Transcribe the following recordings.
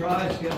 rise, yes.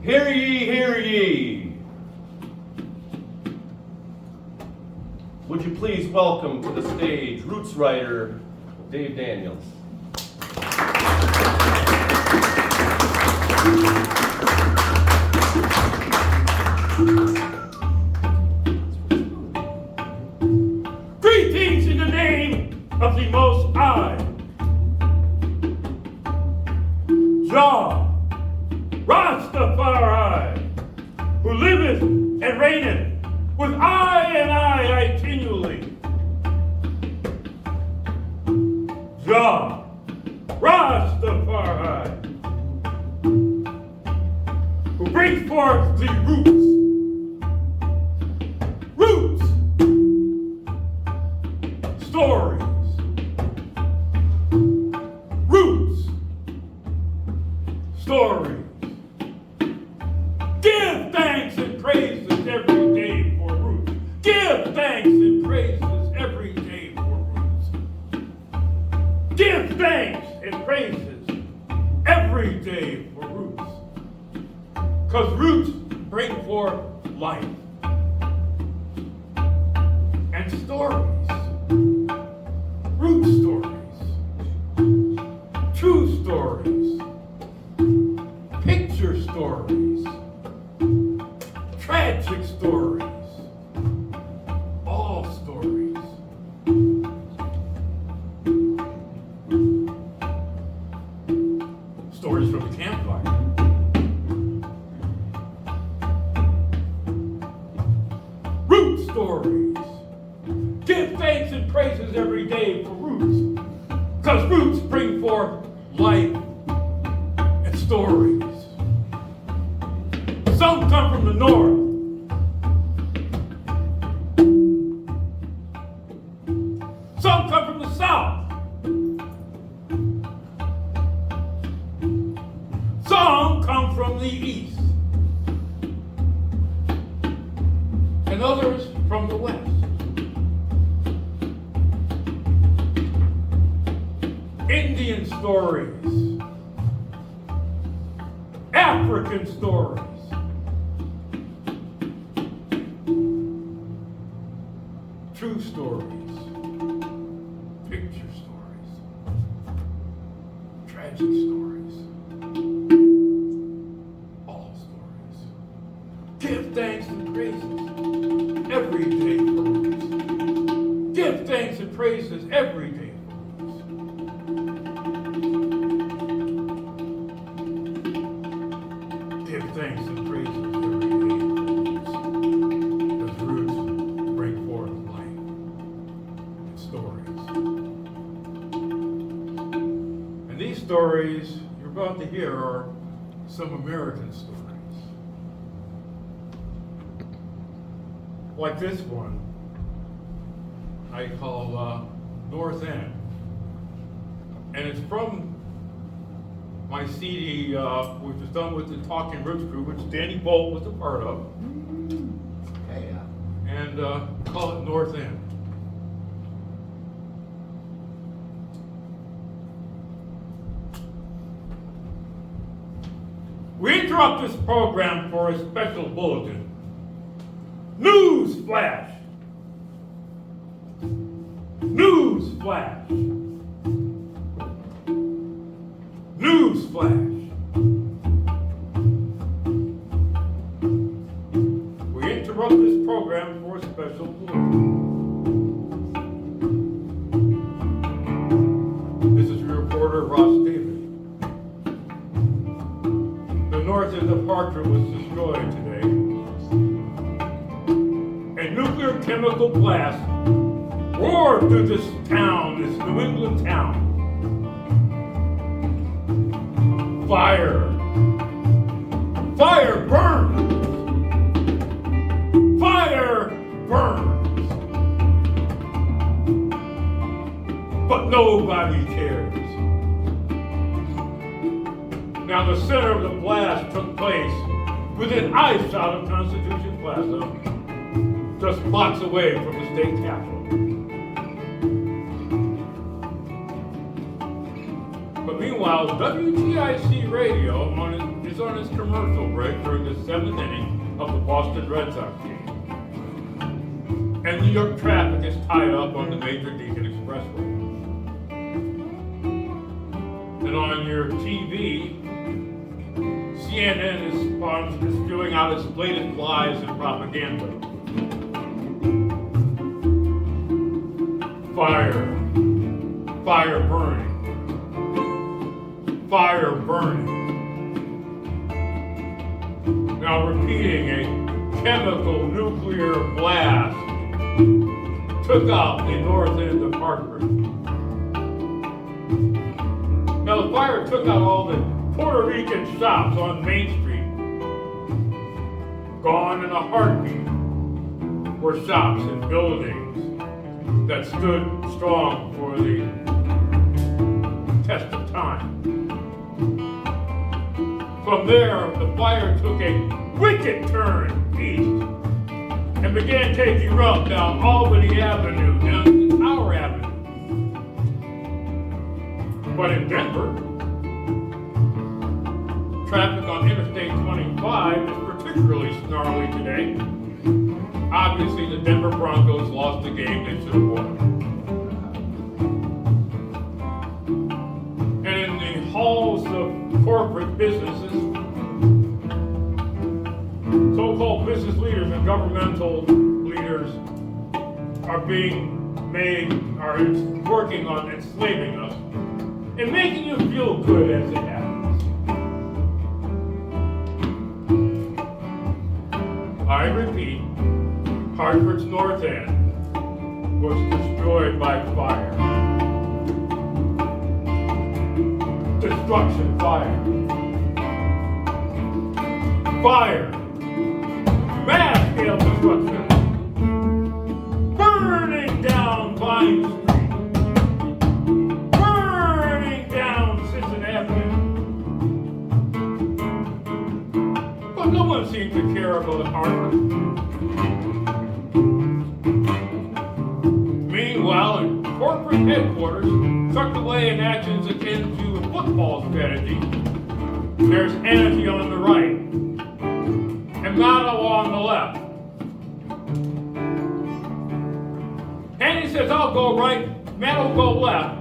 Hear ye, hear ye. Would you please welcome to the stage roots writer Dave Daniels. Greetings in the name of the Most High. Jah, Rastafari, who liveth and reigneth with I and I continually. Jah, Rastafari, who brings forth the roots. Stories. Roots. Stories. Give thanks and praises every day for roots. Give thanks and praises every day for roots. Give thanks and praises every day for roots. Because roots bring forth life. And stories. Root stories. True stories. Picture stories. Tragic stories. All stories. Stories from the campfire. Root stories. Give thanks and praises every day for roots. Because roots bring forth life stories. Some come from the north. Some come from the south. Some come from the east. And others from the west. Indian stories, African stories, true stories, picture stories, tragic stories, all stories. Give thanks and praises every day for roots. Give thanks and praises every day. Give thanks and praises every day, as roots bring forth life and stories. And these stories you're about to hear are some American stories. Like this one, I call North End. And it's from my CD, which was done with the Talking Roots crew, which Danny Bolt was a part of. Hey, And call it North End. We interrupt this program for a special bulletin. News flash! News flash! News flash! We interrupt this program for a special bulletin. This is your reporter Ross David. The north end of Hartford was destroyed today. A nuclear chemical blast roared through this town, this New England town. Fire. Fire burns. Fire burns. But nobody cares. Now the center of the blast took place within eyeshot of Constitution Plaza, just blocks away from the state capitol. But meanwhile, WTIC radio is on its commercial break during the 7th inning of the Boston Red Sox game. And New York traffic is tied up on the Major Deacon Expressway. And on your TV, CNN is spewing out its blatant lies and propaganda. Fire. Fire burning. Fire burning. Now repeating, a chemical nuclear blast took out the north end of Hartford. Now the fire took out all the Puerto Rican shops on Main Street. Gone in a heartbeat were shops and buildings that stood strong for the test of time. From there, the fire took a wicked turn east and began taking route down Albany Avenue, down to Tower Avenue. But in Denver, traffic on Interstate 25 is particularly snarly today. Obviously, the Denver Broncos lost the game they should have won. And in the halls of corporate businesses, so-called business leaders and governmental leaders are working on enslaving us and making you feel good as it happens. I repeat, Hartford's North End was destroyed by fire. Destruction, fire. Fire, mass scale destruction, burning down Vine Street, burning down Sixth Avenue. But no one seemed to care about Harvard. Meanwhile, in corporate headquarters, tucked away in actions akin to a football strategy, there's anarchy on the right and Motto on the left. Andy says, I'll go right, Matt will go left.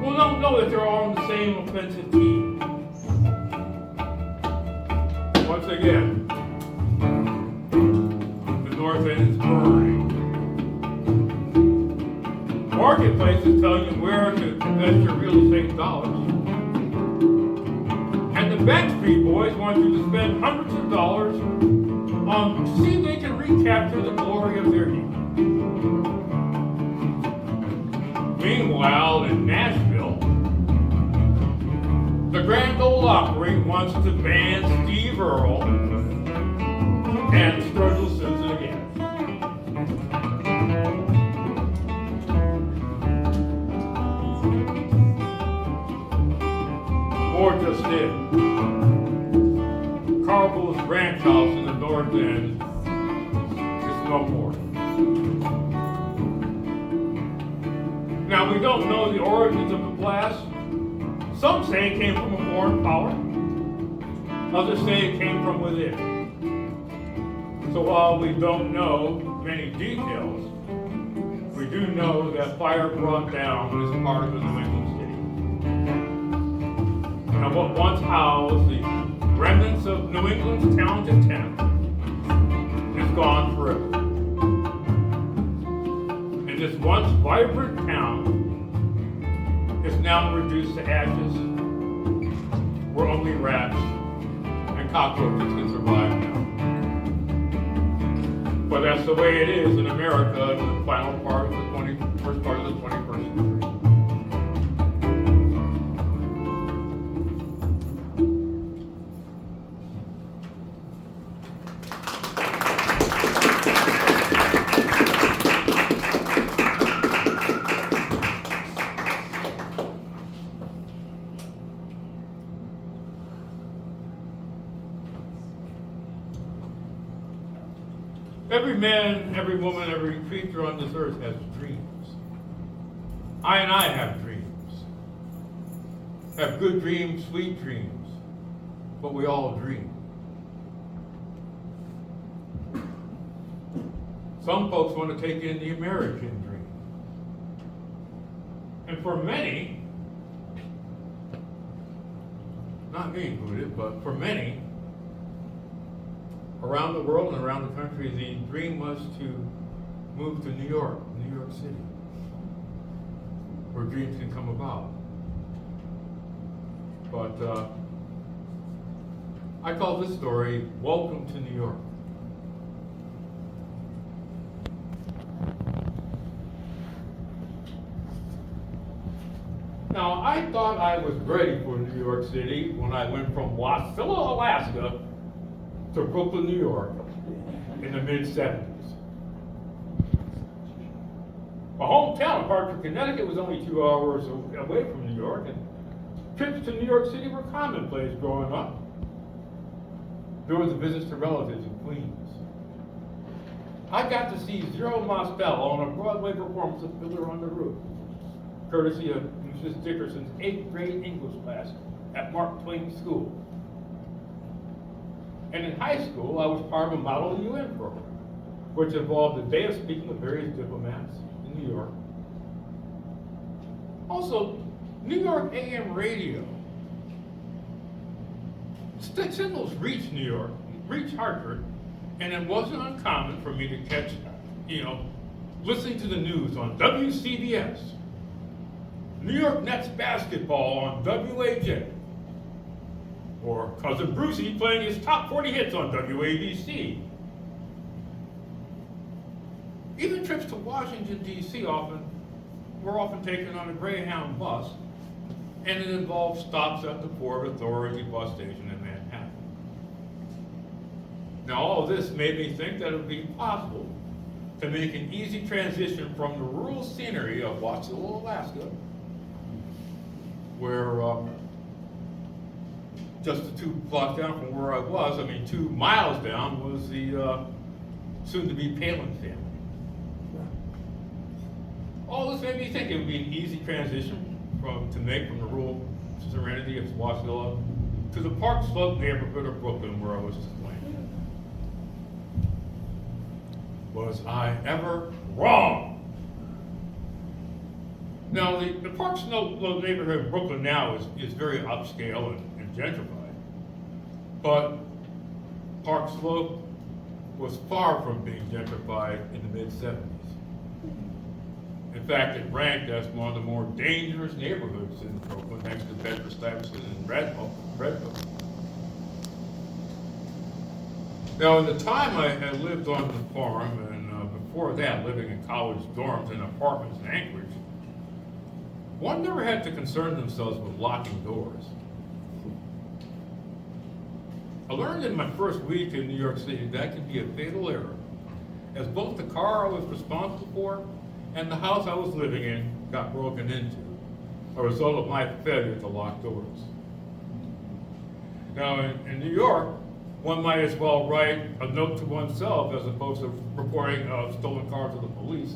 We'll don't know that they're all on the same offensive team. Once again, the North End is burning. Marketplace is telling you where to invest your real estate dollars. And the Backstreet Boys want you to spend hundreds of dollars on to see if they can recapture the glory of their youth. Meanwhile, in Nashville, the Grand Ole Opry wants to ban Steve Earle and Sturgill Simpson again. Or just did. Carville's ranch house in the North End is no more. Now, we don't know the origins of the blast. Some say it came from a foreign power. Others say it came from within. So while we don't know many details, we do know that fire brought down is part of the New England city. Now, what once housed the remnants of New England's talented tenant is gone forever. And this once vibrant town is now reduced to ashes, where only rats and cockroaches can survive now. But that's the way it is in America in the final part of the first part of the 21st century. Every man, every woman, every creature on this earth has dreams. I have dreams. Have good dreams, sweet dreams. But we all dream. Some folks want to take in the American dream. And for many, not me included, but for many, around the world and around the country, the dream was to move to New York City, where dreams can come about. But I call this story, Welcome to New York. Now, I thought I was ready for New York City when I went from Wasilla, Alaska, to Brooklyn, New York in the mid-70s. My hometown of Hartford, Connecticut was only 2 hours away from New York, and trips to New York City were commonplace growing up. There was a visit to relatives in Queens. I got to see Zero Mostel on a Broadway performance of Fiddler on the Roof, courtesy of Mrs. Dickerson's 8th grade English class at Mark Twain School. And in high school, I was part of a Model UN program, which involved a day of speaking with various diplomats in New York. Also, New York AM radio. Signals reached New York, reached Hartford, and it wasn't uncommon for me to catch, listening to the news on WCBS, New York Nets basketball on WAJ, or Cousin Brucey playing his top 40 hits on WABC. Even trips to Washington, D.C. were often taken on a Greyhound bus, and it involved stops at the Port Authority bus station in Manhattan. Now, all of this made me think that it would be possible to make an easy transition from the rural scenery of Wasilla, Alaska, where just the 2 blocks down from where I was, 2 miles down, was the soon-to-be Palin family. All this made me think it would be an easy transition to make from the rural serenity of Wasilla to the Park Slope neighborhood of Brooklyn, where I was just landing. Was I ever wrong? Now, the Park Slope neighborhood of Brooklyn now is very upscale and gentrified. But Park Slope was far from being gentrified in the mid-70s. In fact, it ranked as one of the more dangerous neighborhoods in Brooklyn, next to Bedford-Stuyvesant and Red Hook. Now, in the time I had lived on the farm, and before that, living in college dorms and apartments in Anchorage, one never had to concern themselves with locking doors. I learned in my first week in New York City that could be a fatal error, as both the car I was responsible for and the house I was living in got broken into, a result of my failure to lock doors. Now, in New York, one might as well write a note to oneself as opposed to reporting a stolen car to the police.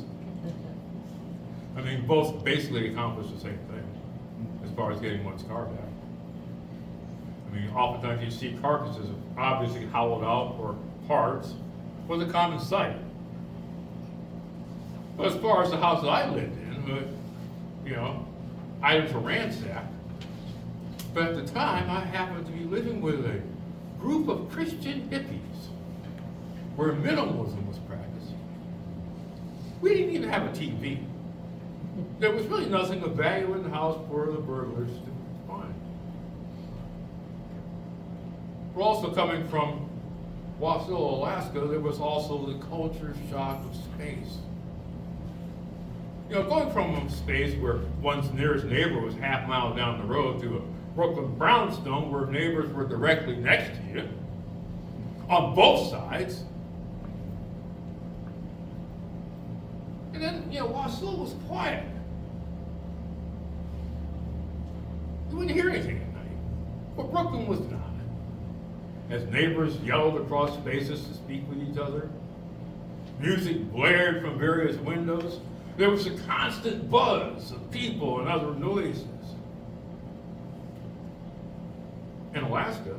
Both basically accomplish the same thing as far as getting one's car back. Oftentimes you see carcasses obviously hollowed out or parts was a common sight. But as far as the house that I lived in, items were ransacked. But at the time, I happened to be living with a group of Christian hippies where minimalism was practiced. We didn't even have a TV. There was really nothing of value in the house for the burglars to find. We're also coming from Wasilla, Alaska. There was also the culture shock of space. Going from a space where one's nearest neighbor was half a mile down the road to a Brooklyn brownstone where neighbors were directly next to you, on both sides. And then, Wasilla was quiet. You wouldn't hear anything at night. But Brooklyn was not. As neighbors yelled across spaces to speak with each other, music blared from various windows. There was a constant buzz of people and other noises. In Alaska,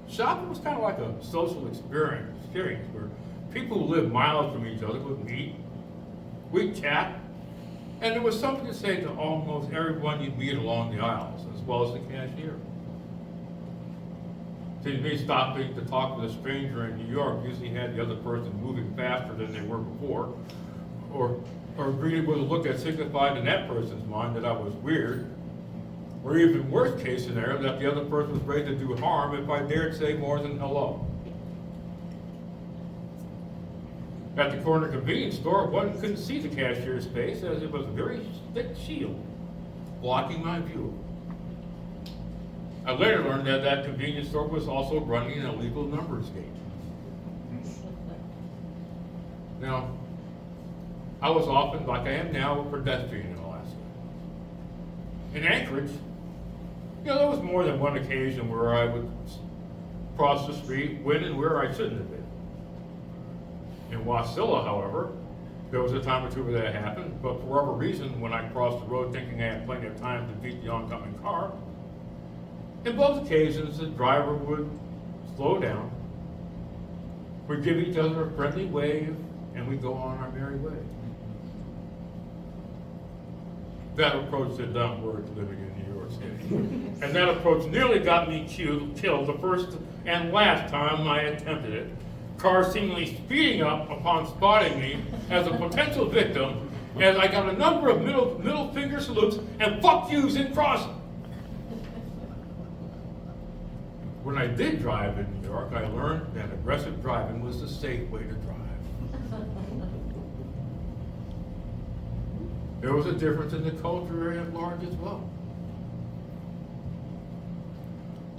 shopping was kind of like a social experience where people who lived miles from each other would meet, we'd chat, and there was something to say to almost everyone you'd meet along the aisles, as well as the cashier. See, me stopping to talk with a stranger in New York usually had the other person moving faster than they were before, or greeted with a look that signified in that person's mind that I was weird, or even worst case scenario, that the other person was ready to do harm if I dared say more than hello. At the corner convenience store, one couldn't see the cashier's face as it was a very thick shield blocking my view. I later learned that that convenience store was also running an illegal numbers game. Now, I was often, like I am now, a pedestrian in Alaska. In Anchorage, there was more than one occasion where I would cross the street when and where I shouldn't have been. In Wasilla, however, there was a time or two where that happened, but for whatever reason, when I crossed the road thinking I had plenty of time to beat the oncoming car, in both occasions, the driver would slow down, we'd give each other a friendly wave, and we'd go on our merry way. That approach did not work living in New York City. And that approach nearly got me killed the first and last time I attempted it. Cars seemingly speeding up upon spotting me as a potential victim, as I got a number of middle finger salutes and fuck yous in crossing. When I did drive in New York, I learned that aggressive driving was the safe way to drive. There was a difference in the culture at large as well.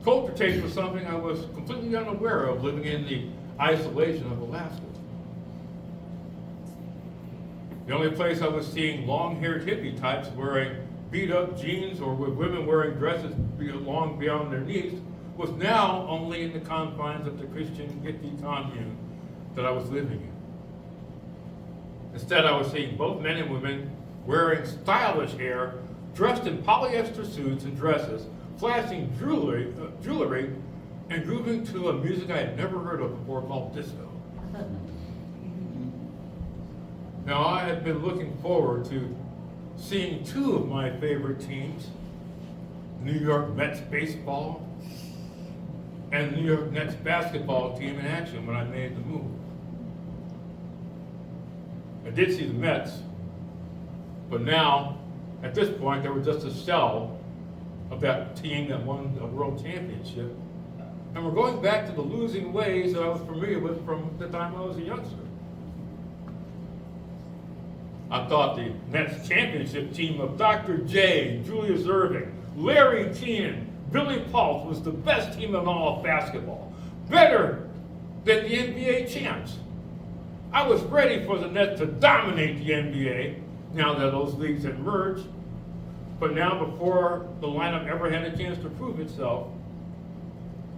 culture taste was something I was completely unaware of living in the isolation of Alaska. The only place I was seeing long-haired hippie types wearing beat-up jeans or with women wearing dresses long beyond their knees was now only in the confines of the Christian hippie commune that I was living in. Instead, I was seeing both men and women wearing stylish hair, dressed in polyester suits and dresses, flashing jewelry, and grooving to a music I had never heard of before called disco. Now, I had been looking forward to seeing two of my favorite teams, New York Mets baseball and New York Nets basketball team in action when I made the move. I did see the Mets, but now, at this point, they were just a shell of that team that won a world championship. And we're going back to the losing ways that I was familiar with from the time I was a youngster. I thought the Nets championship team of Dr. J, Julius Erving, Larry Keenan, Billy Pulse was the best team in all of basketball. Better than the NBA champs. I was ready for the Nets to dominate the NBA now that those leagues had merged. But now, before the lineup ever had a chance to prove itself,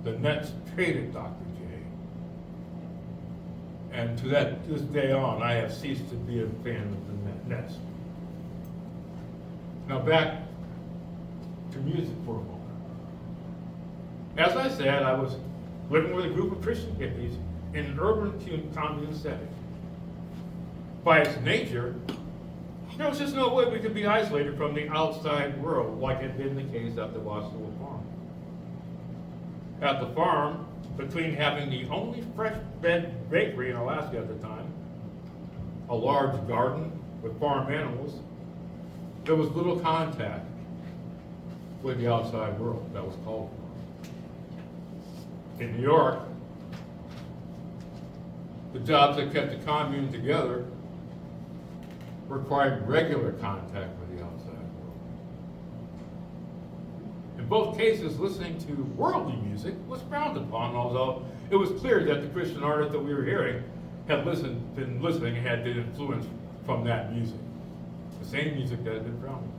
the Nets traded Dr. J. And to this day on, I have ceased to be a fan of the Nets. Now back to music for a moment. As I said, I was living with a group of Christian hippies in an urban commune setting. By its nature, there was just no way we could be isolated from the outside world like had been the case at the Wasilla farm. At the farm, between having the only fresh bread bakery in Alaska at the time, a large garden with farm animals, there was little contact with the outside world that was called for. In New York, the jobs that kept the commune together required regular contact with the outside world. In both cases, listening to worldly music was frowned upon, although it was clear that the Christian artists that we were hearing had been listening and had been influenced from that music. The same music that had been frowned upon.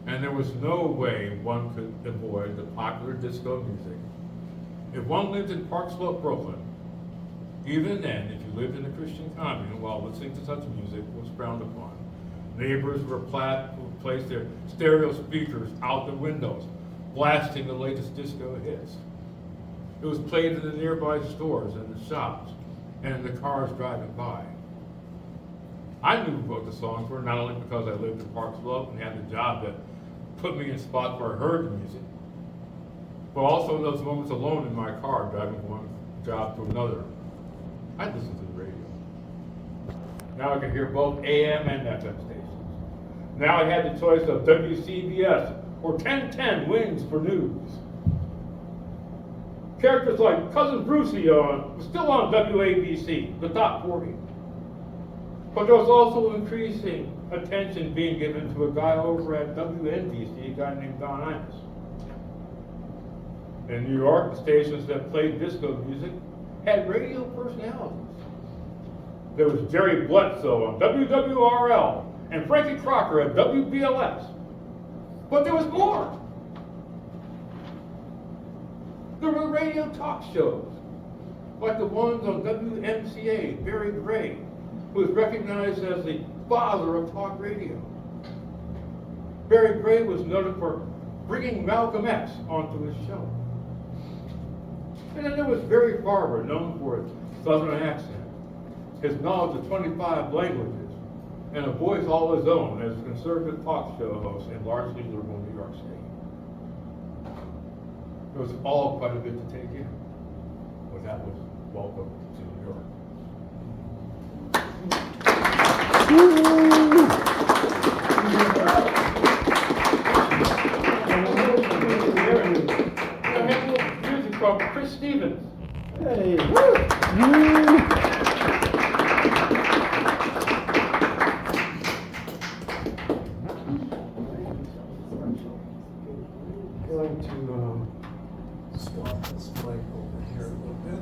And there was no way one could avoid the popular disco music. If one lived in Park Slope, Brooklyn, even then, if you lived in a Christian commune while listening to such music was frowned upon. Neighbors were placed their stereo speakers out the windows, blasting the latest disco hits. It was played in the nearby stores and the shops and in the cars driving by. I knew what the songs were, not only because I lived in Park Slope and had the job that put me in spots where I heard the music, but also in those moments alone in my car driving from one job to another. I'd listen to the radio. Now I could hear both AM and FM stations. Now I had the choice of WCBS or 1010 Wings for news. Characters like Cousin Brucey was still on WABC, the top 40. But there was also increasing attention being given to a guy over at WNBC, a guy named Don Imus. In New York, the stations that played disco music had radio personalities. There was Jerry Bledsoe on WWRL and Frankie Crocker at WBLS. But there was more. There were radio talk shows, like the ones on WMCA, Barry Gray, who was recognized as the father of talk radio. Barry Gray was noted for bringing Malcolm X onto his show. And then there was Barry Farber, known for his southern accent, his knowledge of 25 languages, and a voice all his own as a conservative talk show host in largely liberal New York State. It was all quite a bit to take in, but that was welcome to New York. Music from Chris Stevens. Hey. going to swap this mic over here a little bit.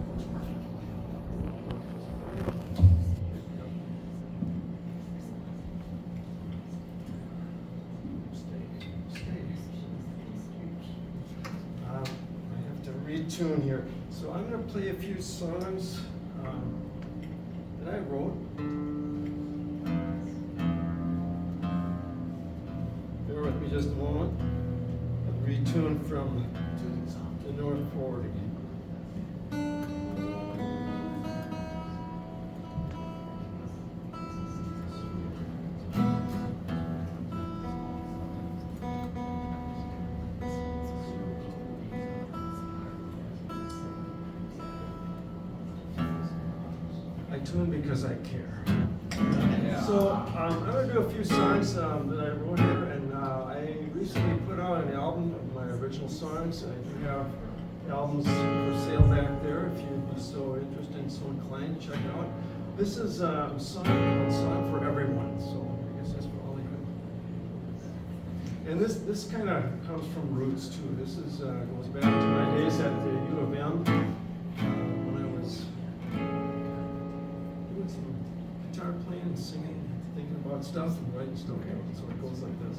I have to retune here. So I'm going to play a few songs that I wrote. Bear with me just a moment. I'll retune from the North 40. I tune because I care. So I'm going to do a few songs that I wrote here, and I recently put out an album of my original songs. I do have albums for sale back there if you'd be so interested and so inclined to check it out. This is a song for everyone, so I guess that's for all of you. And this kind of comes from roots too. This is goes back to my days at the U of M when I was doing some guitar playing, singing, thinking about stuff, and writing stuff down. So it goes like this.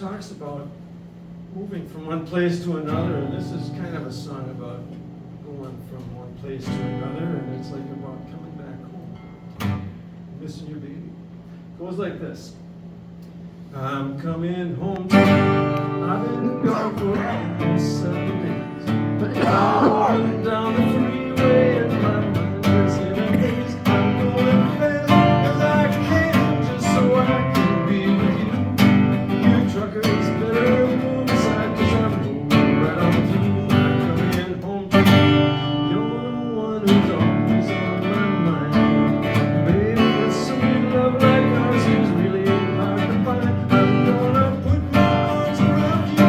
Talks about moving from one place to another, and this is kind of a song about going from one place to another, and it's like about coming back home, missing your baby. Goes like this. I'm coming home. I've been gone for almost 7 days, but I'm walking down the freeway and my mind is in a haze. I'm going fast as I can, just so I can be with you. Truckers better move aside, 'cause I'm moving right on through. I'm coming home to you. You're the one who's always on my mind. Baby, with sweet love like ours is really hard to find. I'm gonna put my arms around you.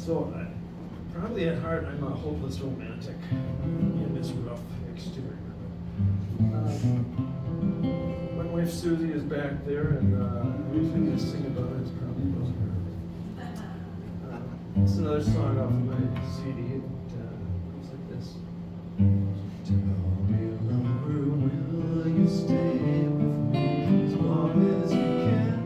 So, probably at heart, I'm a hopeless romantic in this rough exterior. My wife Susie is back there, and everything I sing about it is probably about her. It's another song off my CD. It goes like this. Tell me, lover, will you stay with me as long as you can?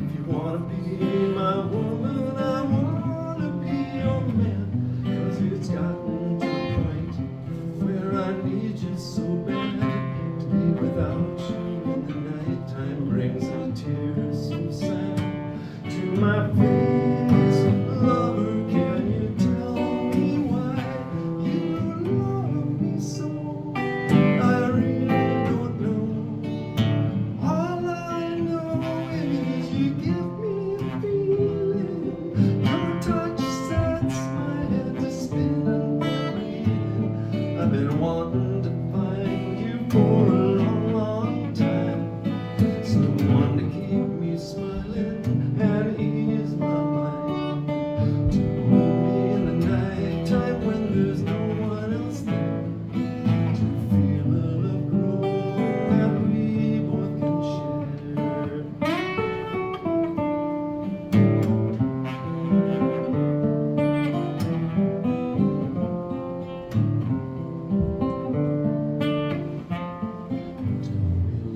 If you wanna be my woman, I wanna be your man. 'Cause it's gotten to the point where I need you so bad. To be without you in the nighttime brings the tears so sad to my face. Lover, can you tell me why you love me so? I really don't know. All I know is you give me a feeling. Your touch sets my head to spinning. I've been wanting to find you for a long, long time. Someone to keep me smiling and ease my mind. To hold me in the nighttime when there's no one else there. To feel the love grow that we both can share.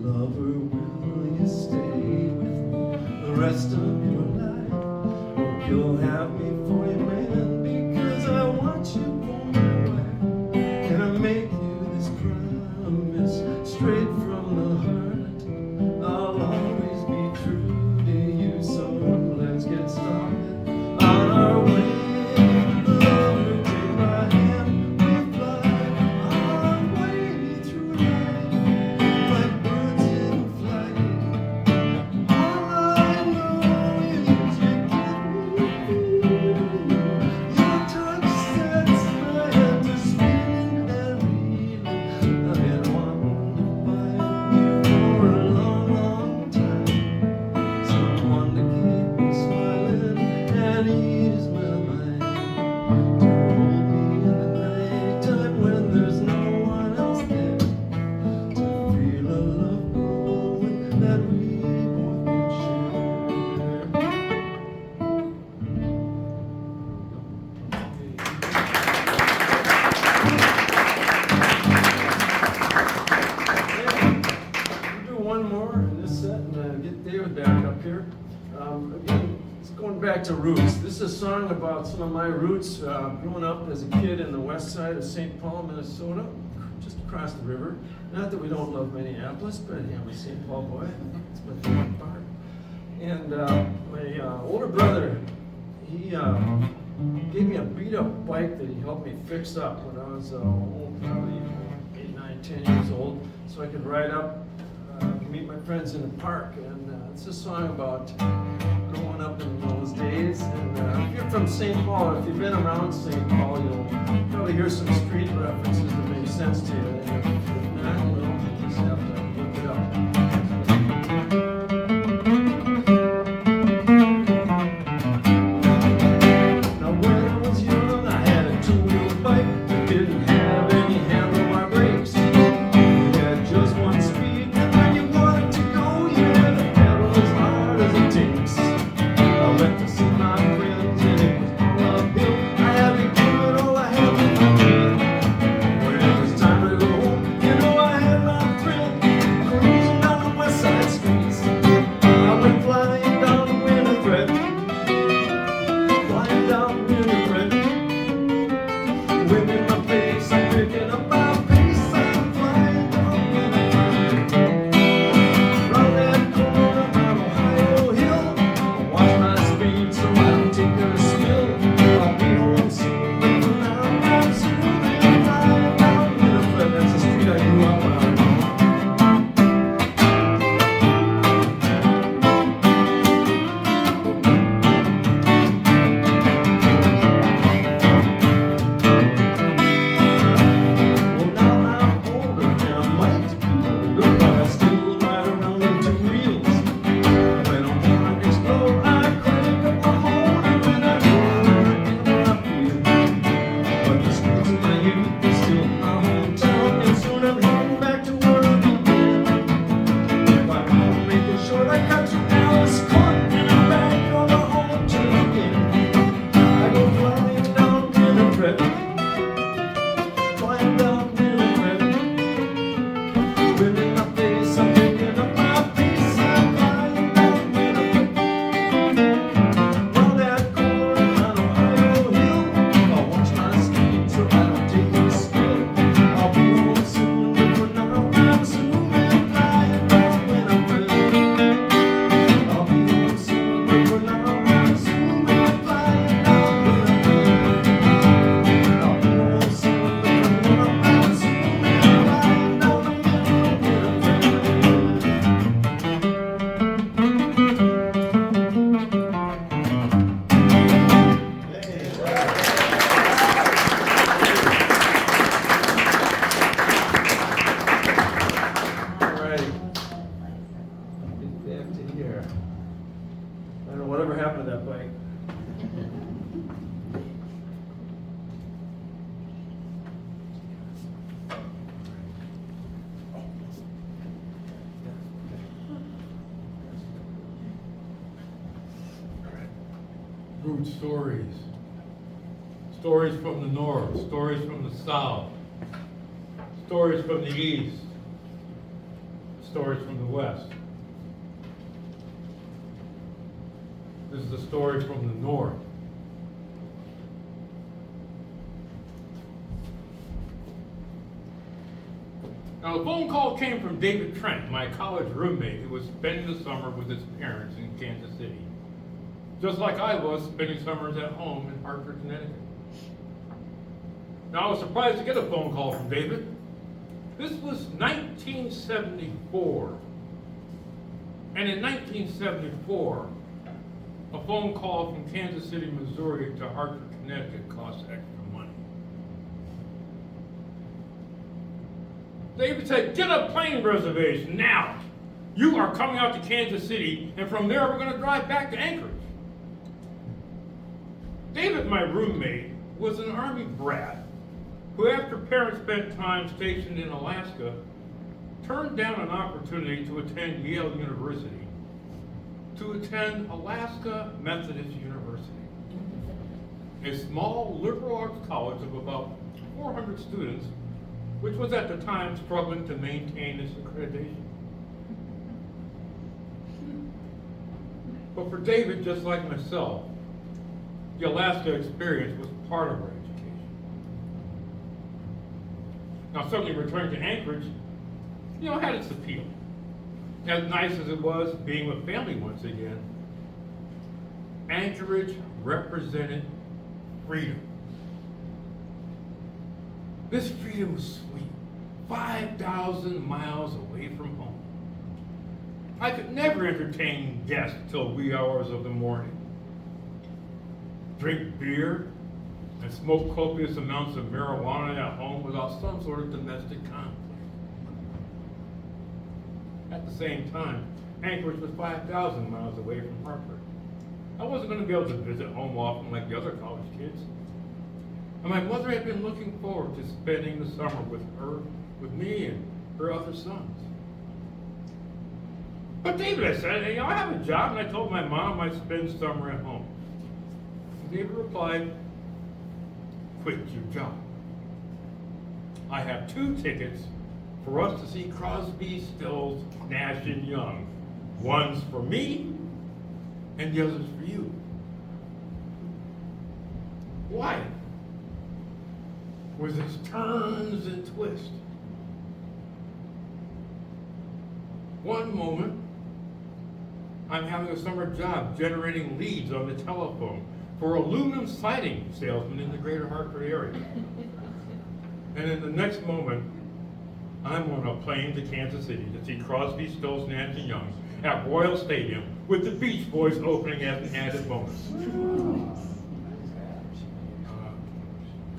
Lover, will you stay with me the rest of your life? Hope you'll have me for your man, because I want you for my wife. Can I make you this promise straight from the heart? I'll always be true to you, so let's get started on our way. Lover, take my hand, we fly our way through life like birds in flight. All I know is you give me a feeling. Your touch sets my head to spinning and reeling. I've been wanting to find you for a long, long time. Someone to keep me smiling and ease my mind. To hold me in the nighttime when there's no one else there. To feel a love growing that we both can share. We'll do one more in this set and get David back up here. Again, it's going back to roots. This is a song about some of my roots growing up as a kid in the west side of St. Paul, Minnesota, just across the river. Not that we don't love Minneapolis, but I'm a St. Paul boy. It's my favorite part. And my older brother, he gave me a beat-up bike that he helped me fix up when I was probably 8, 9, 10 years old, so I could ride up, meet my friends in the park. And it's a song about growing up in those days. And if you're from St. Paul, if you've been around St. Paul, you'll probably hear some street references that make sense to you. And if not, well, you just have to look it up. Now when I was young, I had a two-wheel bike that didn't have any handlebar brakes. It had just one speed, and when you wanted to go, you had to pedal as hard as it takes. I went to see my friends, and it was all uphill. I had to give it all I had to me. When it was time to go home, root stories. Stories from the north, stories from the south, stories from the east, stories from the west. This is a story from the north. Now, the phone call came from David Trent, my college roommate who was spending the summer with his parents in Kansas City. Just like I was spending summers at home in Hartford, Connecticut. Now, I was surprised to get a phone call from David. This was 1974. And in 1974, a phone call from Kansas City, Missouri to Hartford, Connecticut cost extra money. David said, get a plane reservation now. You are coming out to Kansas City, and from there we're going to drive back to Anchorage. David, my roommate, was an Army brat who, after parents spent time stationed in Alaska, turned down an opportunity to attend Yale University, to attend Alaska Methodist University, a small liberal arts college of about 400 students, which was at the time struggling to maintain its accreditation. But for David, just like myself, the Alaska experience was part of our education. Now, certainly returning to Anchorage, had its appeal. As nice as it was being with family once again, Anchorage represented freedom. This freedom was sweet, 5,000 miles away from home. I could never entertain guests till wee hours of the morning, drink beer, and smoke copious amounts of marijuana at home without some sort of domestic conflict. At the same time, Anchorage was 5,000 miles away from Hartford. I wasn't going to be able to visit home often like the other college kids. And my mother had been looking forward to spending the summer with me and her other sons. But David, I said, I have a job, and I told my mom I'd spend summer at home. And David replied, quit your job. I have 2 tickets for us to see Crosby, Stills, Nash and Young. One's for me, and the other's for you. Why? With its turns and twists. One moment, I'm having a summer job generating leads on the telephone for aluminum siding salesmen in the greater Hartford area. And in the next moment, I'm on a plane to Kansas City to see Crosby, Stills, Nash and Young at Royal Stadium with the Beach Boys opening as an added bonus.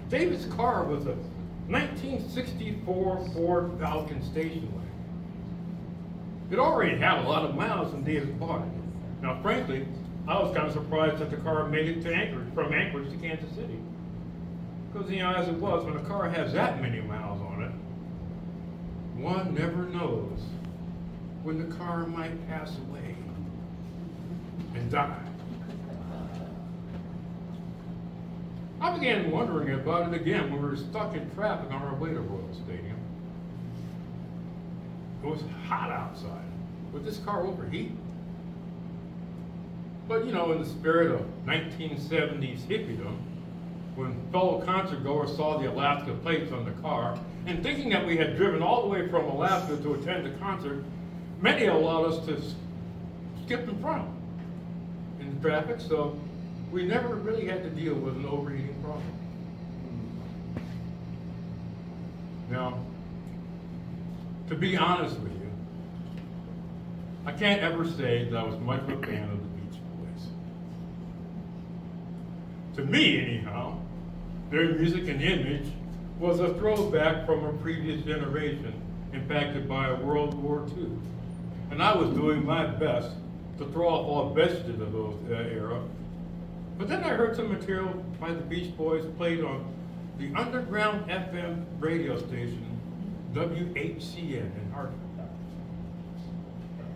David's car was a 1964 Ford Falcon station wagon. It already had a lot of miles when David bought it. Now, frankly, I was kind of surprised that the car made it to Anchorage, from Anchorage to Kansas City. Because, as it was, when a car has that many miles on it, one never knows when the car might pass away and die. I began wondering about it again when we were stuck in traffic on our way to Royal Stadium. It was hot outside. Would this car overheat? But in the spirit of 1970s hippiedom, when fellow concert goers saw the Alaska plates on the car, and thinking that we had driven all the way from Alaska to attend the concert, many allowed us to skip in front in the traffic, so we never really had to deal with an overheating problem. Now, to be honest with you, I can't ever say that I was much of a fan of the Beach Boys. To me, anyhow, their music and image was a throwback from a previous generation impacted by World War II. And I was doing my best to throw off all vestiges of that era. But then I heard some material by the Beach Boys played on the underground FM radio station, WHCN in Hartford.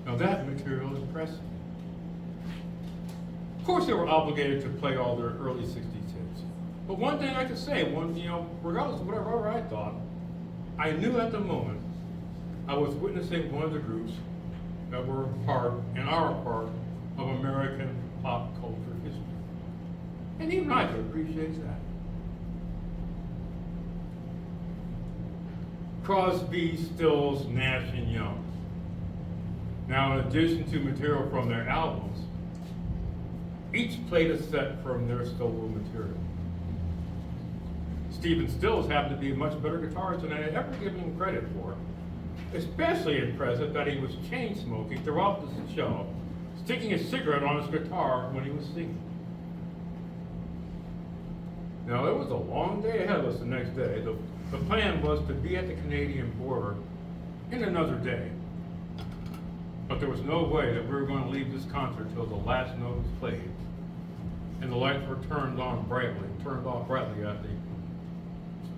Now that material impressed me. Of course, they were obligated to play all their early 60s hits. But one thing I could say, regardless of whatever I thought, I knew at the moment I was witnessing one of the groups that were our part of American pop culture history. And even I could appreciate that. Crosby, Stills, Nash, and Young. Now, in addition to material from their albums, each played a set from their solo material. Stephen Stills happened to be a much better guitarist than I had ever given him credit for. Especially impressive that he was chain smoking throughout the show, sticking a cigarette on his guitar when he was singing. Now, it was a long day ahead of us the next day. The plan was to be at the Canadian border in another day. But there was no way that we were going to leave this concert till the last note was played. And the lights were turned off brightly at the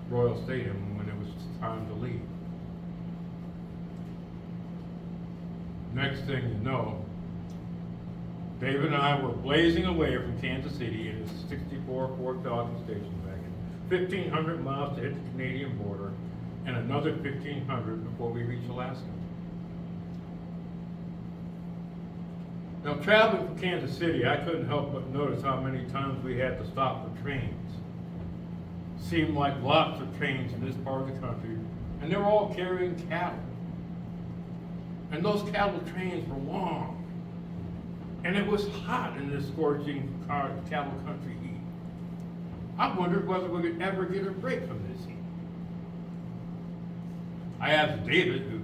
Royal Stadium when it was time to leave. Next thing you know, David and I were blazing away from Kansas City in his 64 Ford Falcon station wagon, 1,500 miles to hit the Canadian border, and another 1,500 before we reached Alaska. Now, traveling from Kansas City, I couldn't help but notice how many times we had to stop for trains. Seemed like lots of trains in this part of the country, and they were all carrying cattle. And those cattle trains were long. And it was hot in this scorching cattle country heat. I wondered whether we could ever get a break from this heat. I asked David, who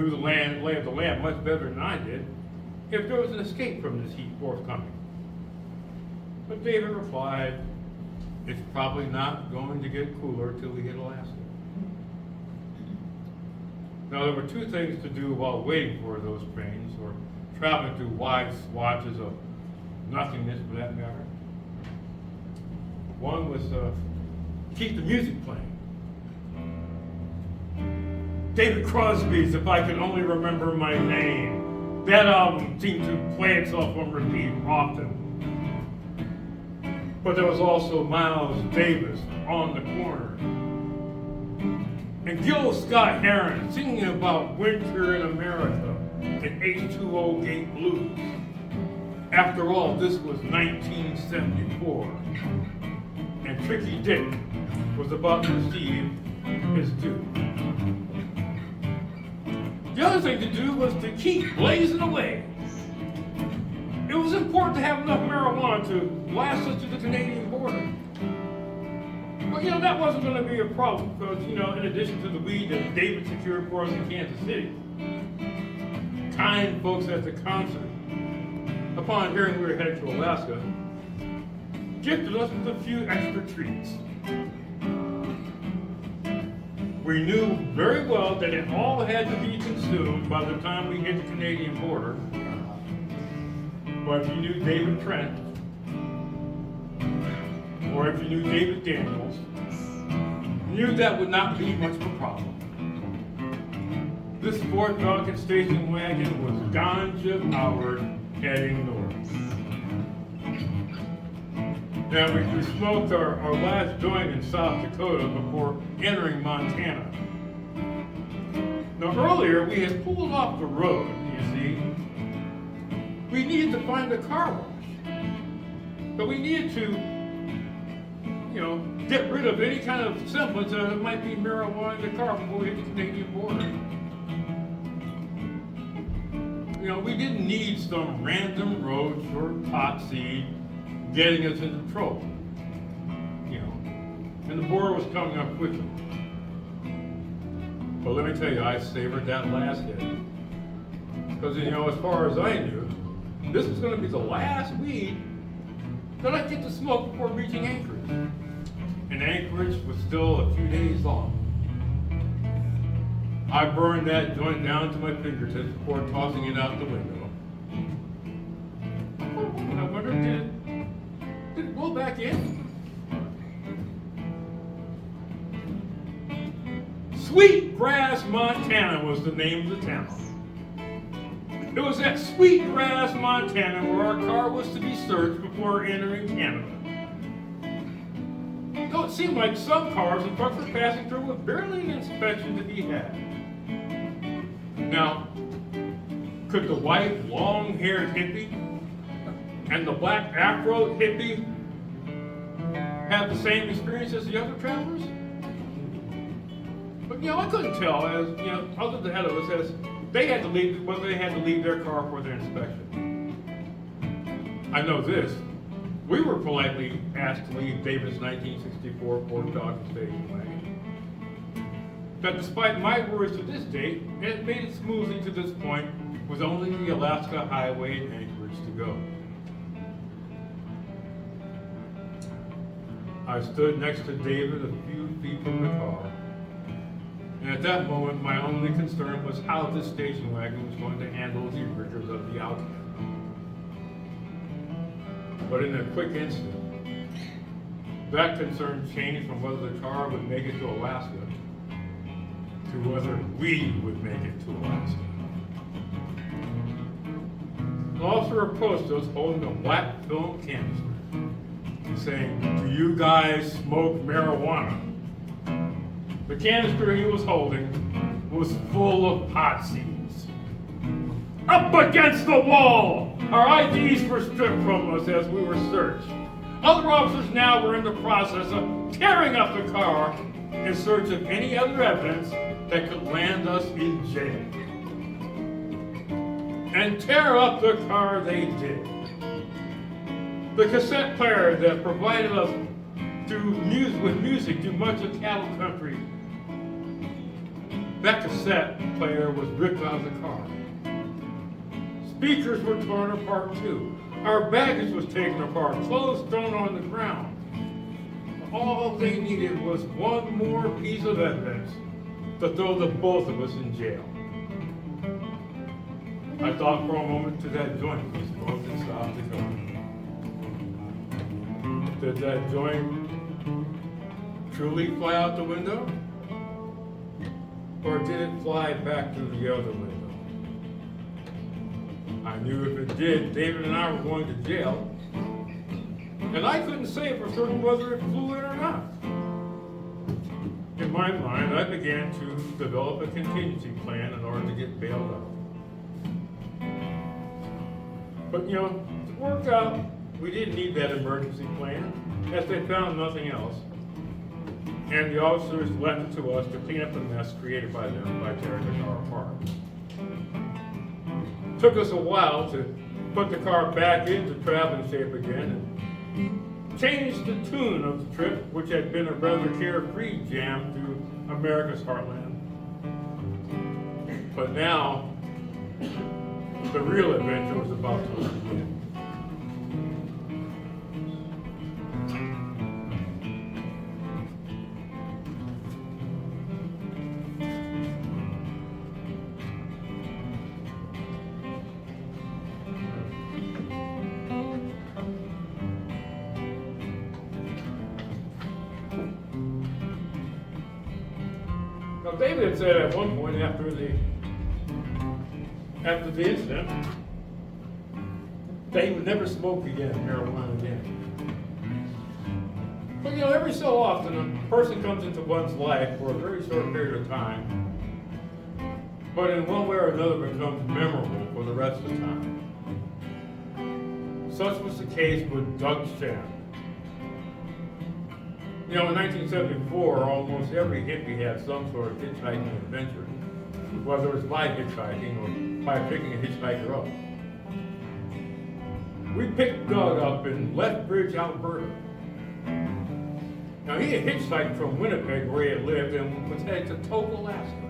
knew the lay of the land much better than I did, if there was an escape from this heat forthcoming. But David replied, it's probably not going to get cooler till we hit Alaska. Now, there were two things to do while waiting for those trains, or traveling through wide swatches of nothingness for that matter. One was keep the music playing. David Crosby's If I Could Only Remember My Name. That album seemed to play itself on repeat often. But there was also Miles Davis, On the Corner. And Gil Scott-Heron singing about winter in America and H2O Gate Blues. After all, this was 1974. And Tricky Dick was about to receive his due. The other thing to do was to keep blazing away. It was important to have enough marijuana to last us to the Canadian border. But that wasn't going to be a problem because, in addition to the weed that David secured for us in Kansas City, kind folks at the concert, upon hearing we were headed to Alaska, gifted us with a few extra treats. We knew very well that it all had to be consumed by the time we hit the Canadian border. But if you knew David Trent, or if you knew David Daniels, you knew that would not be much of a problem. This Ford Falcon station wagon was ganja powered heading north. Now, we smoked our last joint in South Dakota before entering Montana. Now, earlier we had pulled off the road, you see. We needed to find a car wash. But we needed to, get rid of any kind of semblance that it might be marijuana in the car before we hit the Canadian border. We didn't need some random road or pot seed getting us into trouble. And the border was coming up quickly. But let me tell you, I savored that last hit. Because, as far as I knew, this was going to be the last weed that I'd get to smoke before reaching Anchorage. And Anchorage was still a few days off. I burned that joint down to my fingertips before tossing it out the window. I wonder, did it go back in? Sweetgrass, Montana was the name of the town. It was at Sweetgrass, Montana, where our car was to be searched before entering Canada. Though it seemed like some cars and trucks were passing through with barely an inspection to be had. Now, could the white, long-haired hippie and the black afro hippie have the same experience as the other travelers? But I couldn't tell, as other than ahead of us, as they had to leave, whether they had to leave their car for their inspection. I know this: we were politely asked to leave David's 1964 Ford Falcon station wagon. That, despite my worries to this date, it made it smoothly to this point, with only the Alaska Highway and Anchorage to go. I stood next to David a few feet from the car, and at that moment my only concern was how this station wagon was going to handle the rigors of the outcast. But in a quick instant, that concern changed from whether the car would make it to Alaska to whether we would make it to Alaska. An officer approached us holding a black film canister and saying, "Do you guys smoke marijuana?" The canister he was holding was full of pot seeds. Up against the wall! Our IDs were stripped from us as we were searched. Other officers now were in the process of tearing up the car in search of any other evidence that could land us in jail. And tear up the car they did. The cassette player that provided us with music to much of cattle country, that cassette player was ripped out of the car. Speakers were torn apart too. Our baggage was taken apart, clothes thrown on the ground. All they needed was one more piece of evidence to throw the both of us in jail. I thought for a moment to that joint we smoked in South Dakota. Did that joint truly fly out the window? Or did it fly back through the other window? I knew if it did, David and I were going to jail. And I couldn't say for certain whether it flew in or not. In my mind, I began to develop a contingency plan in order to get bailed out. But it worked out. We didn't need that emergency plan, as they found nothing else. And the officers left it to us to clean up the mess created by them by tearing the car apart. It took us a while to put the car back into traveling shape again and change the tune of the trip, which had been a rather carefree jam through America's heartland. But now, the real adventure was about to begin. Now, David had said at one point after the incident that he would never smoke again, marijuana again. But every so often a person comes into one's life for a very short period of time, but in one way or another becomes memorable for the rest of the time. Such was the case with Doug Shannon. In 1974, almost every hippie had some sort of hitchhiking adventure, whether it was by hitchhiking or by picking a hitchhiker up. We picked Doug up in Lethbridge, Alberta. Now, he had hitchhiked from Winnipeg, where he had lived, and was headed to Tok, Alaska.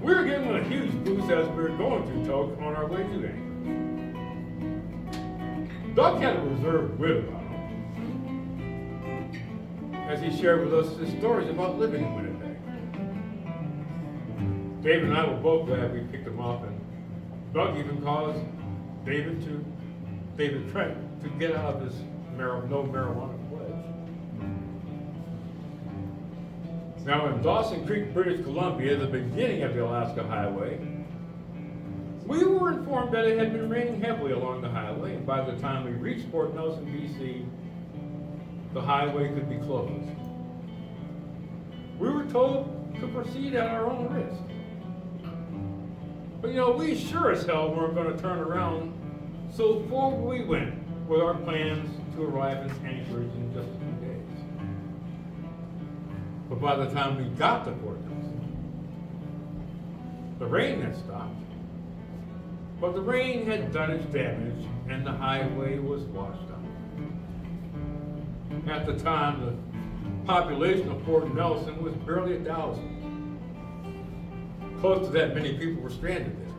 We were getting a huge boost as we were going through Tok on our way to Anchorage. Doug had a reserved wit about him, as he shared with us his stories about living in Winnipeg. David and I were both glad we picked him up, and Doug even caused David Trent to get out of his no marijuana pledge. Now, in Dawson Creek, British Columbia, the beginning of the Alaska Highway, We were informed that it had been raining heavily along the highway, and by the time we reached Port Nelson, BC, the highway could be closed. We were told to proceed at our own risk. But we sure as hell weren't going to turn around, so forward we went with our plans to arrive in Anchorage in just a few days. But by the time we got to Port Nelson, the rain had stopped. But the rain had done its damage, and the highway was washed out. At the time, the population of Port Nelson was barely 1,000. Close to that many people were stranded there.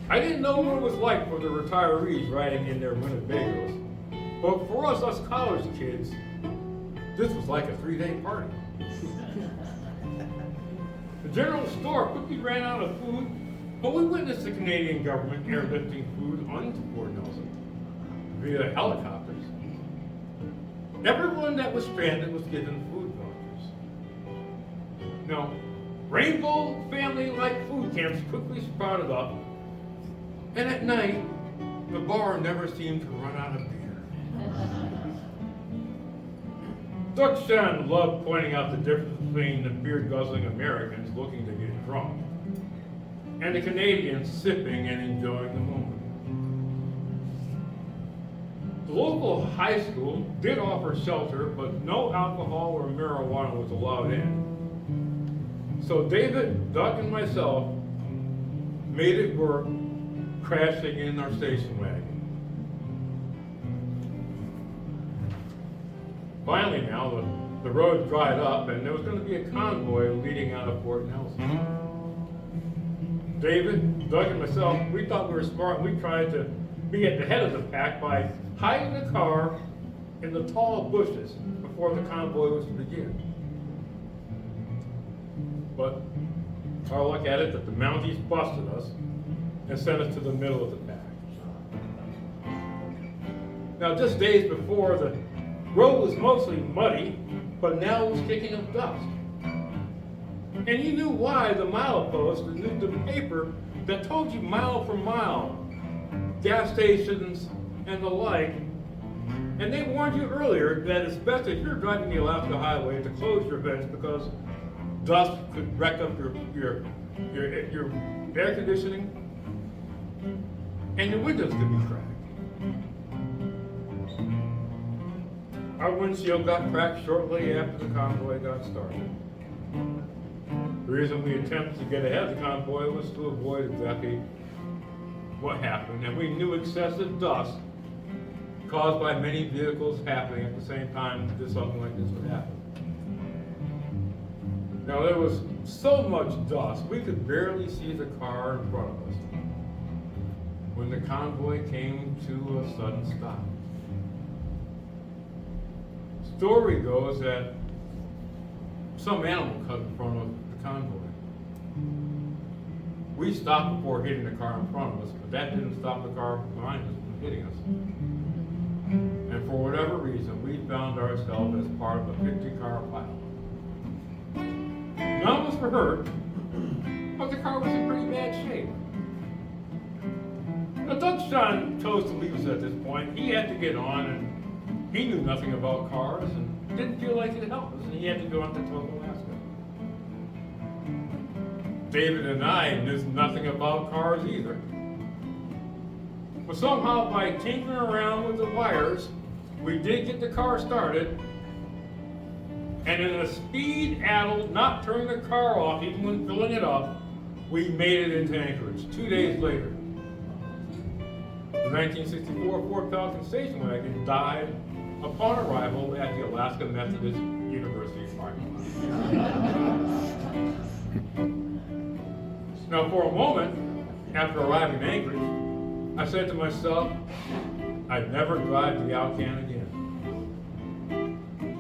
I didn't know what it was like for the retirees riding in their Winnebagos, but for us college kids, this was like a 3-day party. The general store quickly ran out of food, but we witnessed the Canadian government airlifting food onto Port Nelson via helicopters. Everyone that was stranded was given food vouchers. Now, rainbow family-like food camps quickly sprouted up, and at night, the bar never seemed to run out of beer. Duckshan loved pointing out the difference between the beer-guzzling Americans looking to get drunk and the Canadians sipping and enjoying the moment. The local high school did offer shelter, but no alcohol or marijuana was allowed in. So David, Doug, and myself made it work, crashing in our station wagon. Finally now, the road dried up and there was going to be a convoy leading out of Port Nelson. David, Doug, and myself, we thought we were smart. We tried to be at the head of the pack by hiding the car in the tall bushes before the convoy was to begin. But our luck at it that the Mounties busted us and sent us to the middle of the pack. Now, just days before, the road was mostly muddy, but now it was kicking up dust. And you knew why the milepost, the paper that told you mile for mile, gas stations and the like, and they warned you earlier that it's best if you're driving the Alaska Highway to close your vents because dust could wreck up your air conditioning and your windows could be cracked. Our windshield got cracked shortly after the convoy got started. The reason we attempted to get ahead of the convoy was to avoid exactly what happened, and we knew excessive dust caused by many vehicles happening at the same time that something like this would happen. Now there was so much dust, we could barely see the car in front of us when the convoy came to a sudden stop. Story goes that some animal cut in front of the convoy. We stopped before hitting the car in front of us, but that didn't stop the car behind us from hitting us. And for whatever reason, we found ourselves as part of a 50-car pile. None of us were hurt, but the car was in pretty bad shape. Now, Doug Stein chose to leave us at this point. He had to get on, and he knew nothing about cars, and didn't feel like he'd help us, and he had to go on to Alaska. David and I knew nothing about cars either. But somehow, by tinkering around with the wires, we did get the car started, and in a speed-addled, not turning the car off even when filling it up, we made it into Anchorage 2 days later. The 1964 Ford Falcon station wagon died upon arrival at the Alaska Methodist University parking lot. Now, for a moment, after arriving in Anchorage, I said to myself, I'd never drive the Alcan again.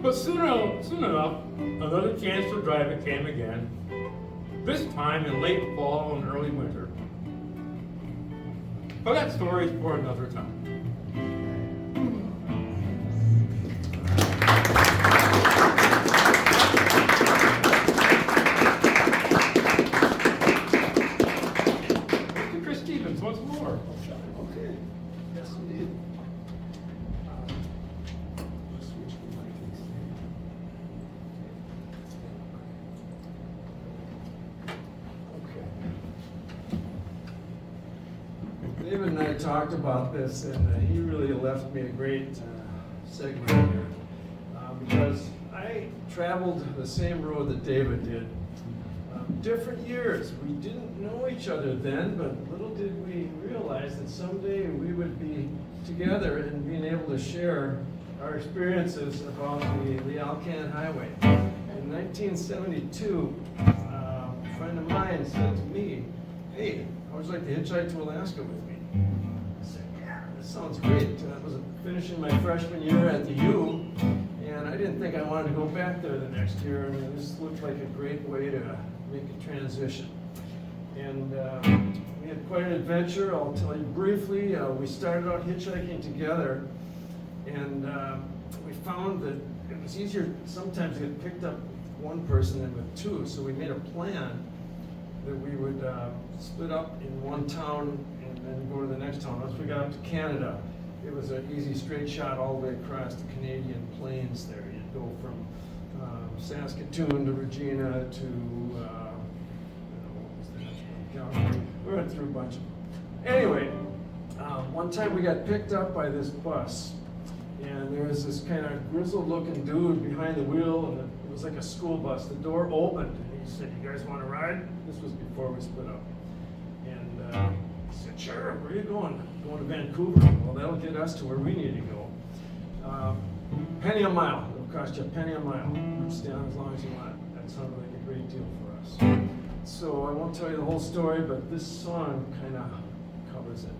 But soon enough, another chance to drive it came again, this time in late fall and early winter. But that story is for another time. David and I talked about this, and he really left me a great segment here. Because I traveled the same road that David did. Different years. We didn't know each other then, but little did we realize that someday we would be together and being able to share our experiences about the Alcan Highway. In 1972, a friend of mine said to me, "Hey, I would like to hitchhike to Alaska with me." I said, "Yeah, this sounds great." I was finishing my freshman year at the U, and I didn't think I wanted to go back there the next year. I mean, this looked like a great way to make a transition. And we had quite an adventure. I'll tell you briefly. We started out hitchhiking together, and we found that it was easier sometimes to get picked up with one person than with two. So we made a plan that we would split up in one town and then go to the next town. Once we got up to Canada, it was an easy straight shot all the way across the Canadian plains there. You'd go from Saskatoon to Regina to, what was the next one? Calgary. We went through a bunch of them. Anyway, one time we got picked up by this bus, and there was this kind of grizzled looking dude behind the wheel, and it was like a school bus. The door opened, and he said, "You guys want to ride?" This was before we split up. And I said, "Sure, where are you going?" "Going to Vancouver." "Well, that'll get us to where we need to go. Penny a mile. It'll cost you a penny a mile. Stay on as long as you want." That sounded like a great deal for us. So I won't tell you the whole story, but this song kind of covers it.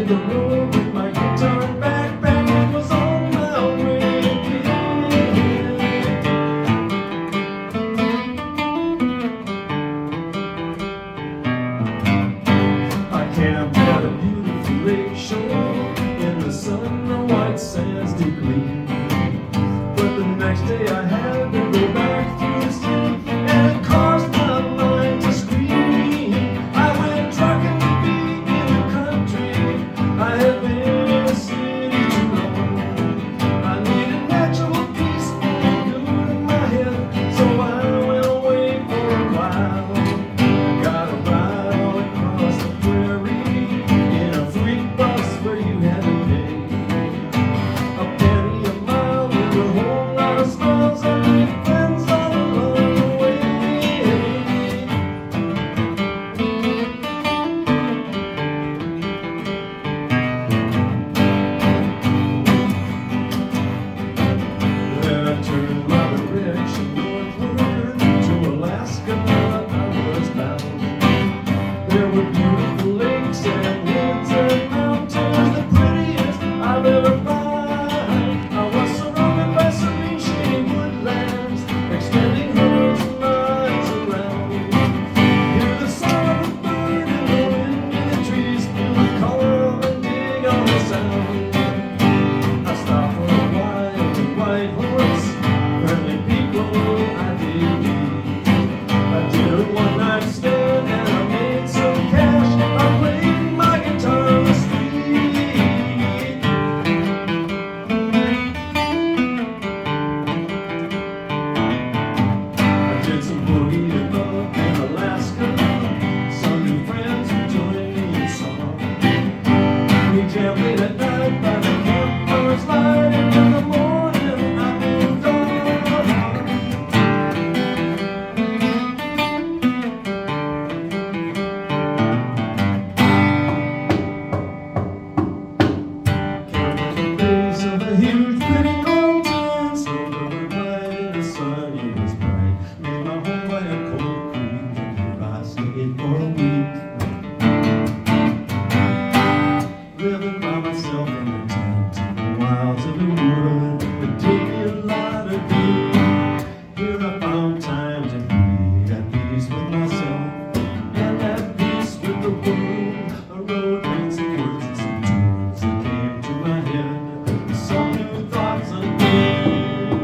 The road with my guitar and backpack, and was on my way again. I camped at a beautiful lake shore, in the sun the white sands did gleam. But the next day I had to go back through the city, and it caused my mind to scream. I went trucking to be in the country. I have been in the city too long. I needed natural peace and good in my head, so I went away for a while. I got a ride all across the prairie in a freak bus where you had to pay a penny a mile with a whole lot of smiles and made friends all along the way. Then I turned my direction northward to Alaska. I was bound. There were beautiful lakes and woods and mountains, the prettiest I've ever found. I was surrounded by serene shady woodlands, extending hundreds of miles around. Hear the sound of a bird in the wind in the trees, feel the color of a dig on the sound. I stopped for a while with White Horse, friendly people I did meet. I did a one-night stand and I made some cash. I played my guitar on the street. I did some boogie above in Alaska. Some new friends who joined me in song. We camped late at night by the campfire's light, and in the morning I moved on. Camped at the base of a huge pretty mountain, snowcovered right in the sun, it was bright. Made my home by a cold creek, and here I stayed for a week. Living by myself in a tent in the wilds of the wood, it did me a lot of good. Here I found time to be at peace with myself and at peace with the world. I wrote down some words and some tunes that came to my head, some new thoughts unveiled.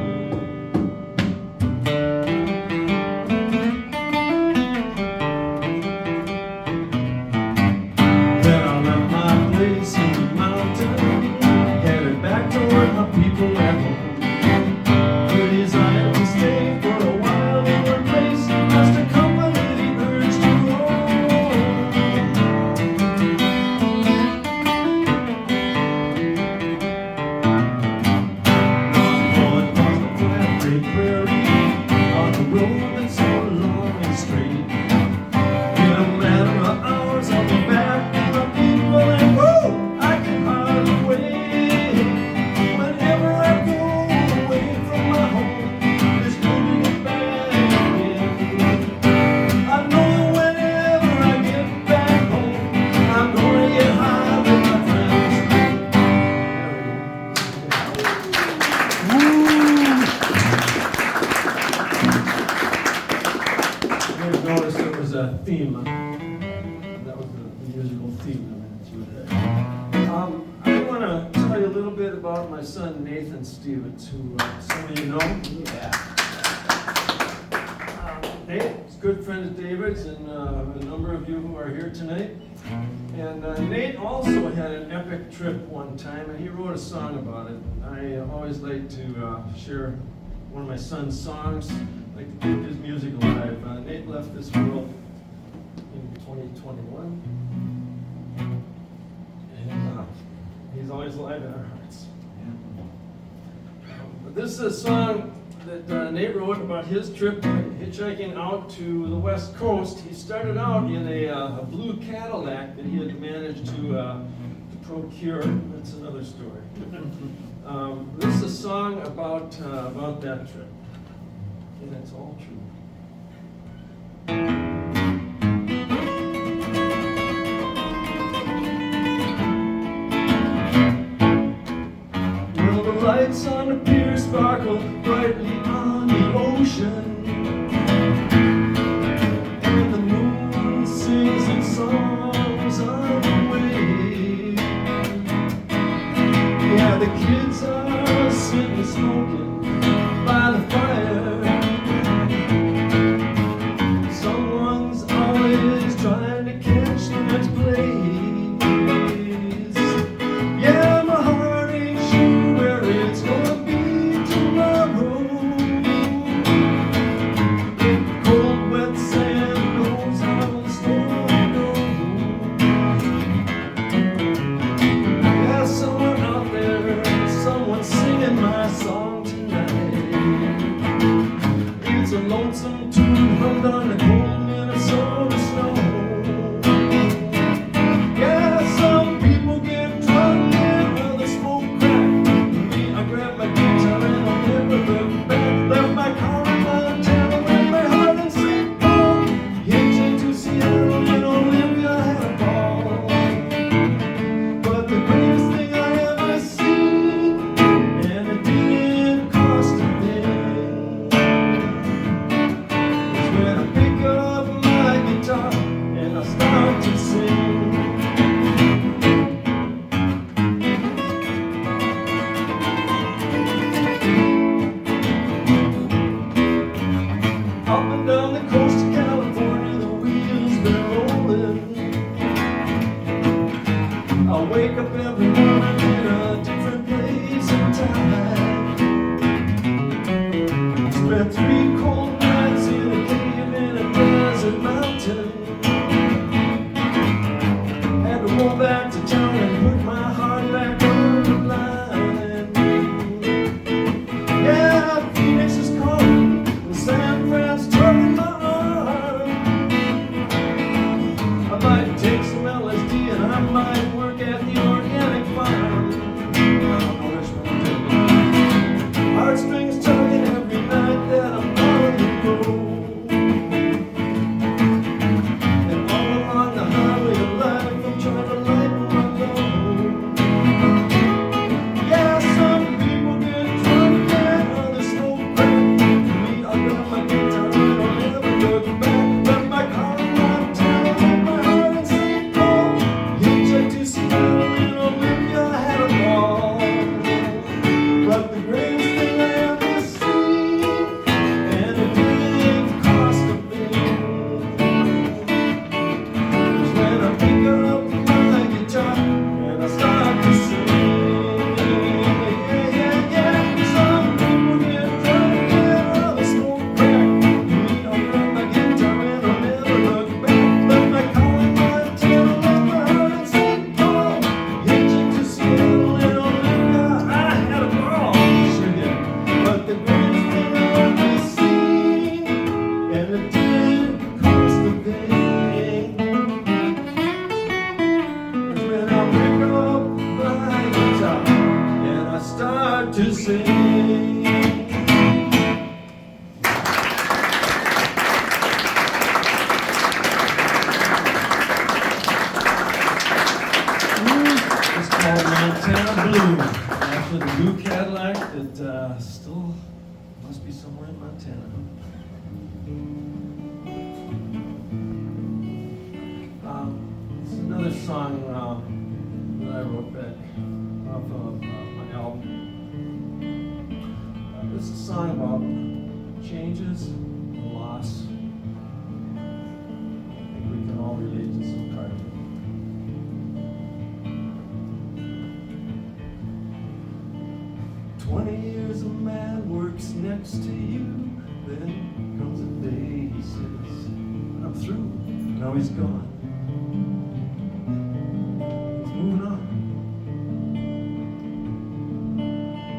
theme. That was the musical theme I ran through there. I want to tell you a little bit about my son Nathan Stevens, who some of you know. Yeah. Nate is a good friend of David's and a number of you who are here tonight. And Nate also had an epic trip one time, and he wrote a song about it. I always like to share one of my son's songs, like to keep his music alive. Nate left this world in 2021, and he's always alive in our hearts. But this is a song that Nate wrote about his trip hitchhiking out to the West Coast. He started out in a blue Cadillac that he had managed to procure. That's another story. This is a song about that trip, and it's all true. Well, the lights on the pier sparkle brightly on the ocean, and the moon sings its songs on the wave. Yeah, the kids are sitting smoking by the fire. Someone's always trying to catch the next blaze. Yeah, my heart ain't sure where it's gonna be tomorrow. Cold, wet sand knows how the storm goes. Yeah, someone out there, someone's singing my song tonight. It's a lonesome tune hummed on the cold Minnesota snow. Yeah, some people get drunk and others smoke crack. Me, I grab my guitar and I'll never look back. Left my car in Montana with my heart in St. Paul. Hitched to Seattle and Olympia had a ball. But the greatest thing I ever seen, and it didn't cost a thing, is when I pick up my guitar and I start to sing. Up and down the coast of California, the wheels been rolling. I wake up every morning in a different place and time. Spent 3 cold nights in a cave in a desert mountain. Had to roll back to town and put my heart back on the line. Yeah, Phoenix is calling and San Fran's tugging my arm. I might take some LSD and I might work at the organic farm. I don't know which one to do. Heartstrings tugging every night that I'm on the road. And all along the highway of life I'm trying to lighten my load. Yeah, some people get drunk and others smoke crack. Me, I got my guitar and I'll never look back. Left my car in Montana with my heart in St. Paul. Hitchhiked to Seattle and Olympia had a ball. But the greatest thing I ever seen, and it didn't cost a thing, is when I pick up my guitar and I start to sing. Yeah, yeah, yeah. Some people get drunk and others smoke crack. Me, I'll grab my guitar and I'll never look back. Left my car in Montana, left my heart in St. Paul. Hitching to Seattle and Olympia, I had a ball. Sure did. But the greatest thing I ever seen, and it didn't cost a thing, is when I pick up my guitar and I start to sing. It's called Montana Blue, after the blue Cadillac that still must be somewhere in Montana. another song that I wrote back off of my album. It's a song about changes and loss. I think we can all relate to some part of it. 20 years a man works next to you, then comes a day he says, I'm through, now he's gone. He's moving on.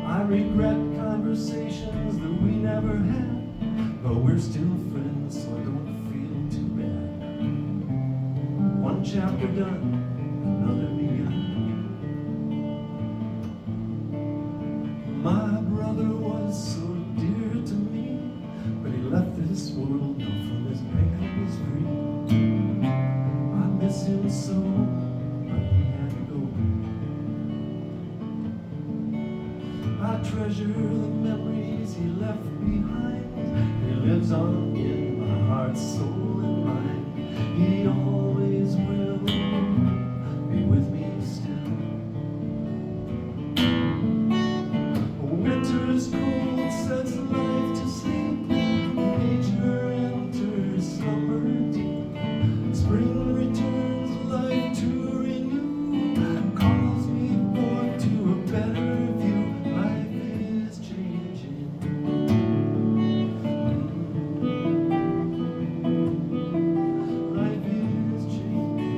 I regret conversations that we never had, but we're still friends, so don't feel too bad. One chapter done, another begun. My brother was so dear to me, but he left this world now from his pain was free. I miss him so, but he had to go. I treasure the memories he left behind. He lives on in my heart, soul, and mind. He always will be with me still. Winter's cold sets life to sleep. Nature enters slumber deep. Spring returns life to renew. Calls me forth to a better view. Life is changing. Life is changing.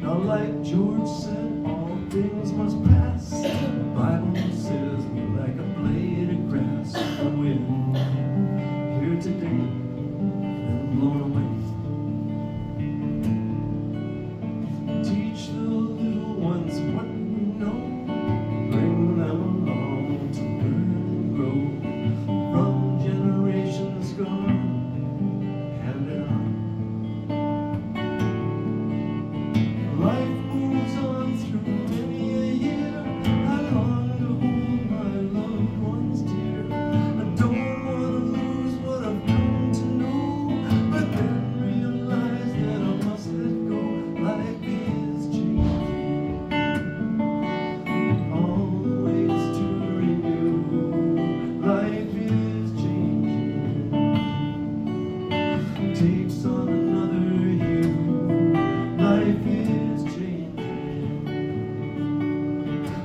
Now, like George said, all things must pass. The Bible says we like a blade of grass. The wind here today, then blown away. Teach the little ones what we know. Bring them along to learn and grow. From generations gone, handed on. Life moves on through many a year. I long to hold my loved ones dear. I don't want to lose what I've come to know, but then realize that I must let go. Life is changing, always to renew. Life is changing, takes on another hue. Life is changing.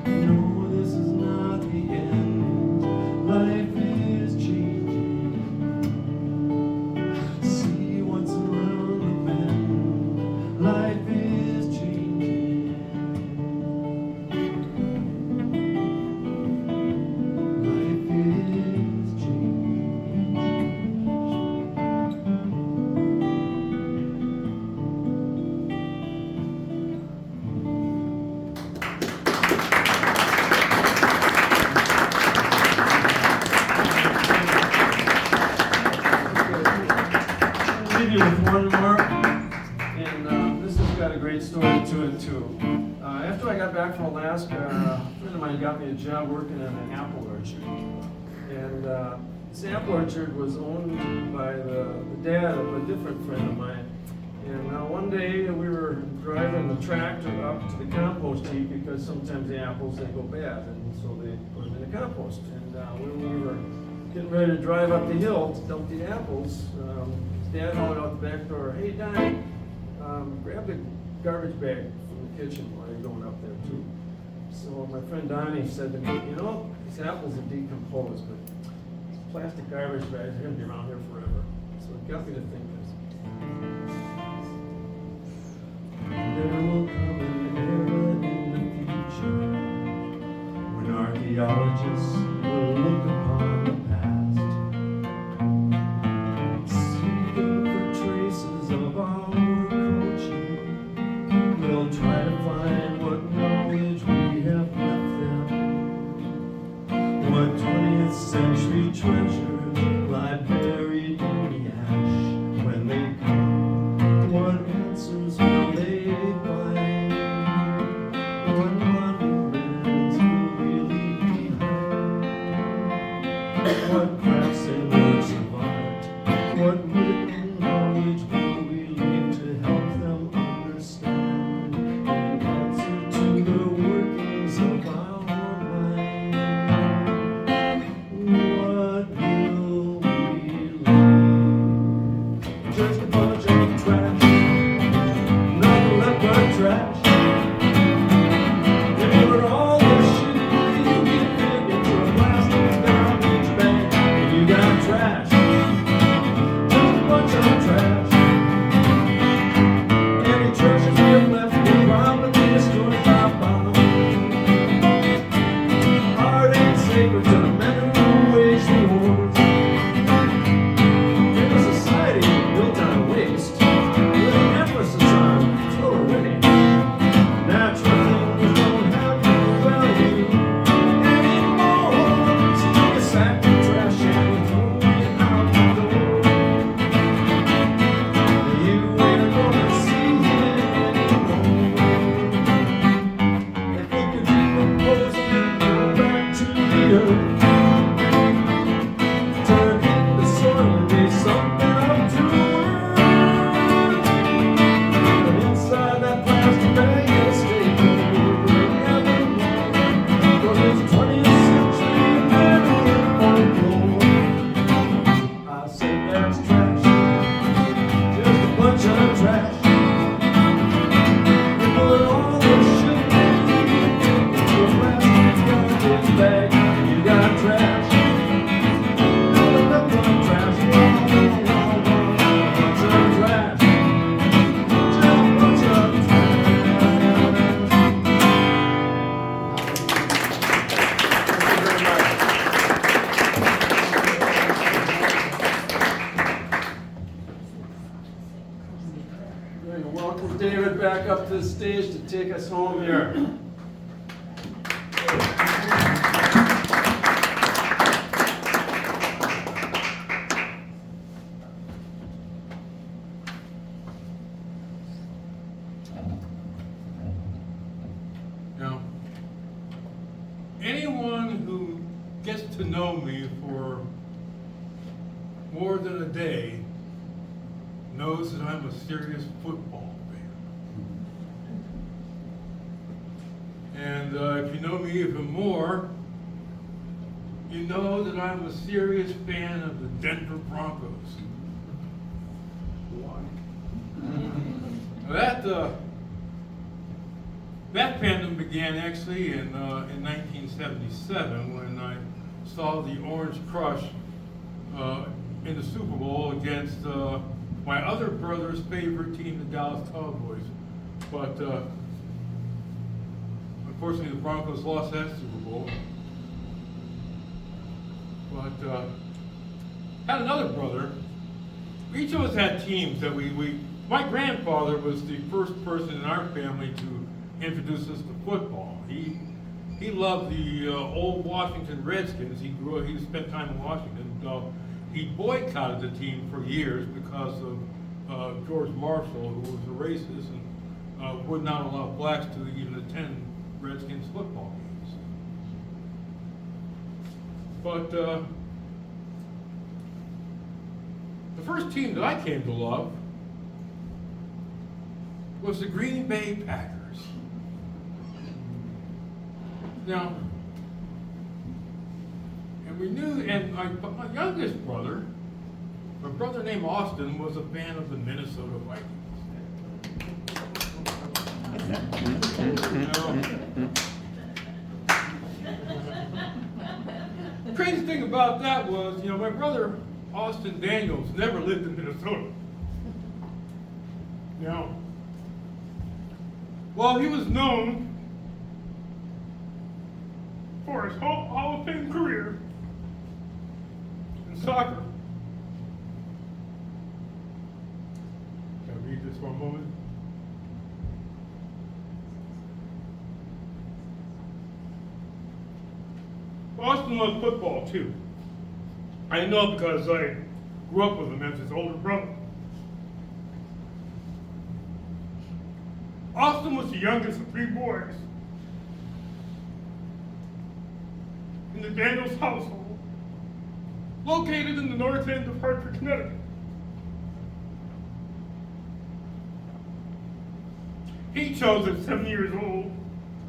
No, this is not the end. Life is changing. See what's around the bend. Life is changing. Life is changing. I'll leave you with one more, and this has got a great story to it too. After I got back from Alaska, a friend of mine got me a job working in an apple orchard, and this apple orchard was owned by the dad of a different friend of mine. And one day we were driving the tractor up to the compost heap because sometimes the apples they go bad, and so they put them in the compost. And when we were getting ready to drive up the hill to dump the apples, Dad hauled out the back door, "Hey, Don, grab the garbage bag from the kitchen while you're going up there too." So my friend Donnie said to me, "You know, these apples are decomposed, but these plastic garbage bags are going to be around here forever." So it got me to thinking. There will come an era in the future when archaeologists will look upon the past, seeking for traces of our culture. They'll try to find what knowledge we have left them, what 20th century treasures lie buried in the ash. Ryder back up to the stage to take us home here. Now, anyone who gets to know me for more than a day knows that I'm a serious football fan. And if you know me even more, you know that I'm a serious fan of the Denver Broncos. That fandom began actually in 1977 when I saw the Orange Crush in the Super Bowl against my other brother's favorite team, the Dallas Cowboys. But unfortunately, the Broncos lost that Super Bowl. But had another brother. Each of us had teams that we. My grandfather was the first person in our family to introduce us to football. He loved the old Washington Redskins. He spent time in Washington. He boycotted the team for years because of George Marshall, who was a racist and would not allow blacks to even attend Redskins football games. But the first team that I came to love was the Green Bay Packers. Now, and we knew, and my youngest brother, a brother named Austin, was a fan of the Minnesota Vikings. The crazy thing about that was, my brother Austin Daniels never lived in Minnesota. Well, he was known for his Hall of Fame career in soccer. Can I read this for a moment? Austin loved football too. I know because I grew up with him as his older brother. Austin was the youngest of 3 boys in the Daniels household, located in the north end of Hartford, Connecticut. He chose at 7 years old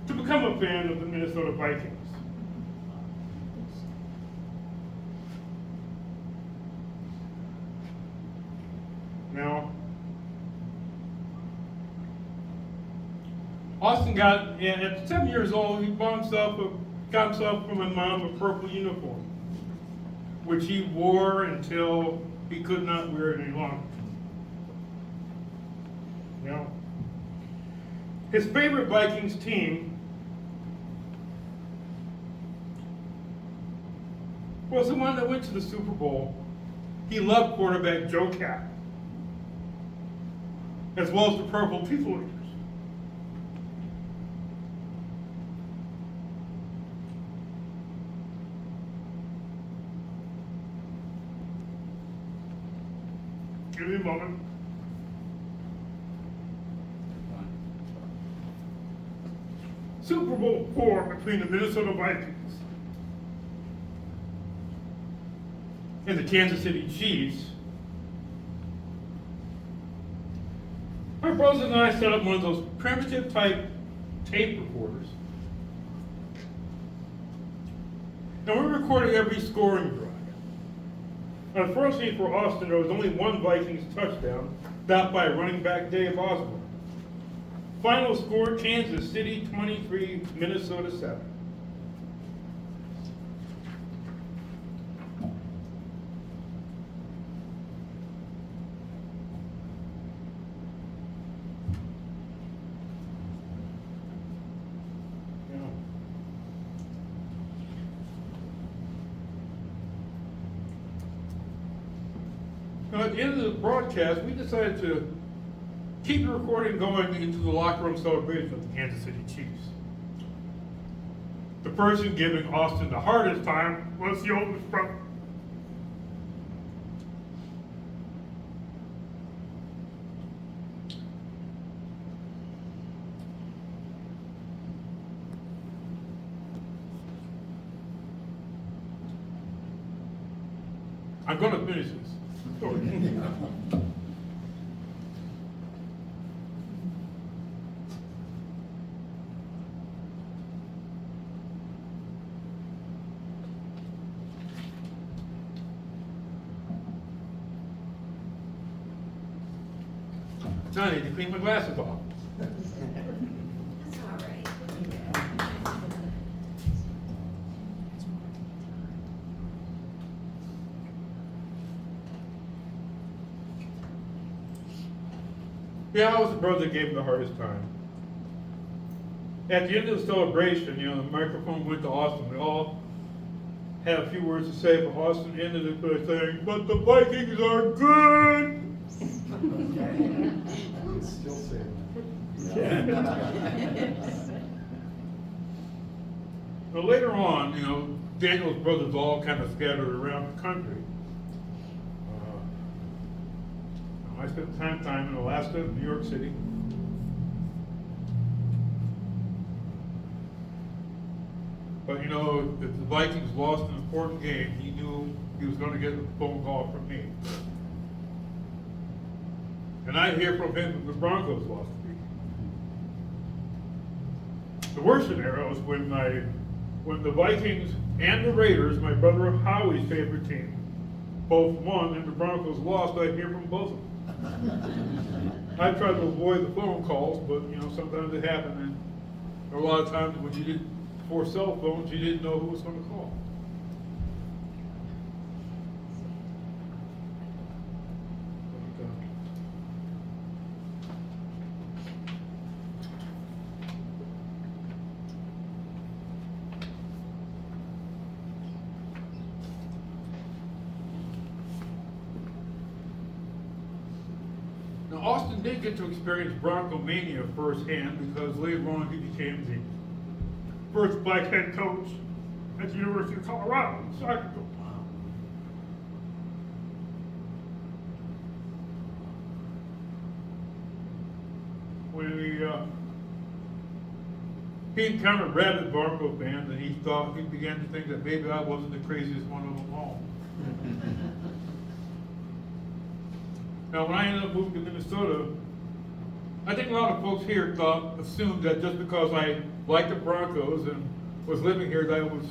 to become a fan of the Minnesota Vikings. Now, Austin got, and at 7 years old, he got himself from my mom a purple uniform, which he wore until he could not wear it any longer. Now, his favorite Vikings team was the one that went to the Super Bowl. He loved quarterback Joe Cap, as well as the Purple People Eaters. Give me a moment. Super Bowl IV between the Minnesota Vikings and the Kansas City Chiefs. My brothers and I set up one of those primitive type tape recorders. Now we're recording every scoring drive. Unfortunately for Austin, there was only one Vikings touchdown, that by running back Dave Osborne. Final score, Kansas City 23, Minnesota 7. Now, at the end of the broadcast, we decided to keep the recording going into the locker room celebration of the Kansas City Chiefs. The person giving Austin the hardest time was the oldest brother. I'm going to finish this story. I need to clean my glasses off. That's all right. Yeah, I was the brother that gave him the hardest time. At the end of the celebration, the microphone went to Austin. We all had a few words to say, but Austin ended it by saying, "But the Vikings are good." Still saying But later on, Daniel's brothers all kind of scattered around the country. I spent time in Alaska, New York City. But if the Vikings lost an important game, he knew he was going to get a phone call from me. And I'd hear from him if the Broncos lost the game. The worst scenario was when the Vikings and the Raiders, my brother Howie's favorite team, both won and the Broncos lost, I'd hear from both of them. I tried to avoid the phone calls, but sometimes it happened, and there were a lot of times when before cell phones, you didn't know who was going to call. Now, Austin did get to experience Bronco mania firsthand because later on he became the first black head coach at the University of Colorado in soccer. When he encountered rabid Bronco fans, and he began to think that maybe I wasn't the craziest one of them all. Now, when I ended up moving to Minnesota, I think a lot of folks here assumed that just because I liked the Broncos and was living here, that I was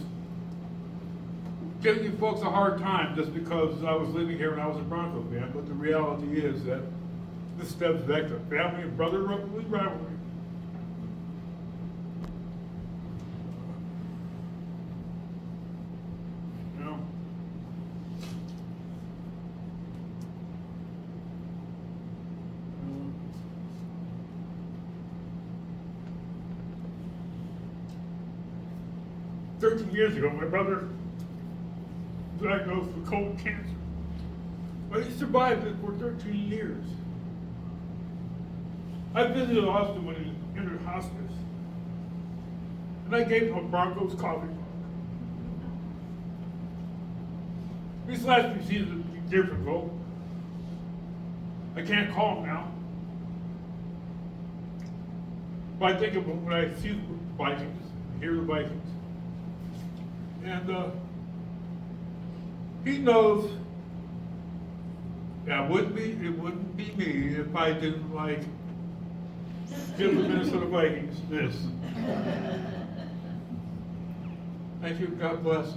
giving you folks a hard time just because I was living here and I was a Bronco fan. But the reality is that this steps back to family and brotherly rivalry. You know, 13 years ago, my brother was diagnosed with colon cancer. But he survived it for 13 years. I visited Austin when he entered hospice, and I gave him a Broncos coffee mug. These last few seasons have been difficult. I can't call him now. But I think of him when I see the Vikings, hear the Vikings. And he knows that it wouldn't be me if I didn't give the Minnesota Vikings this. Thank you. God bless.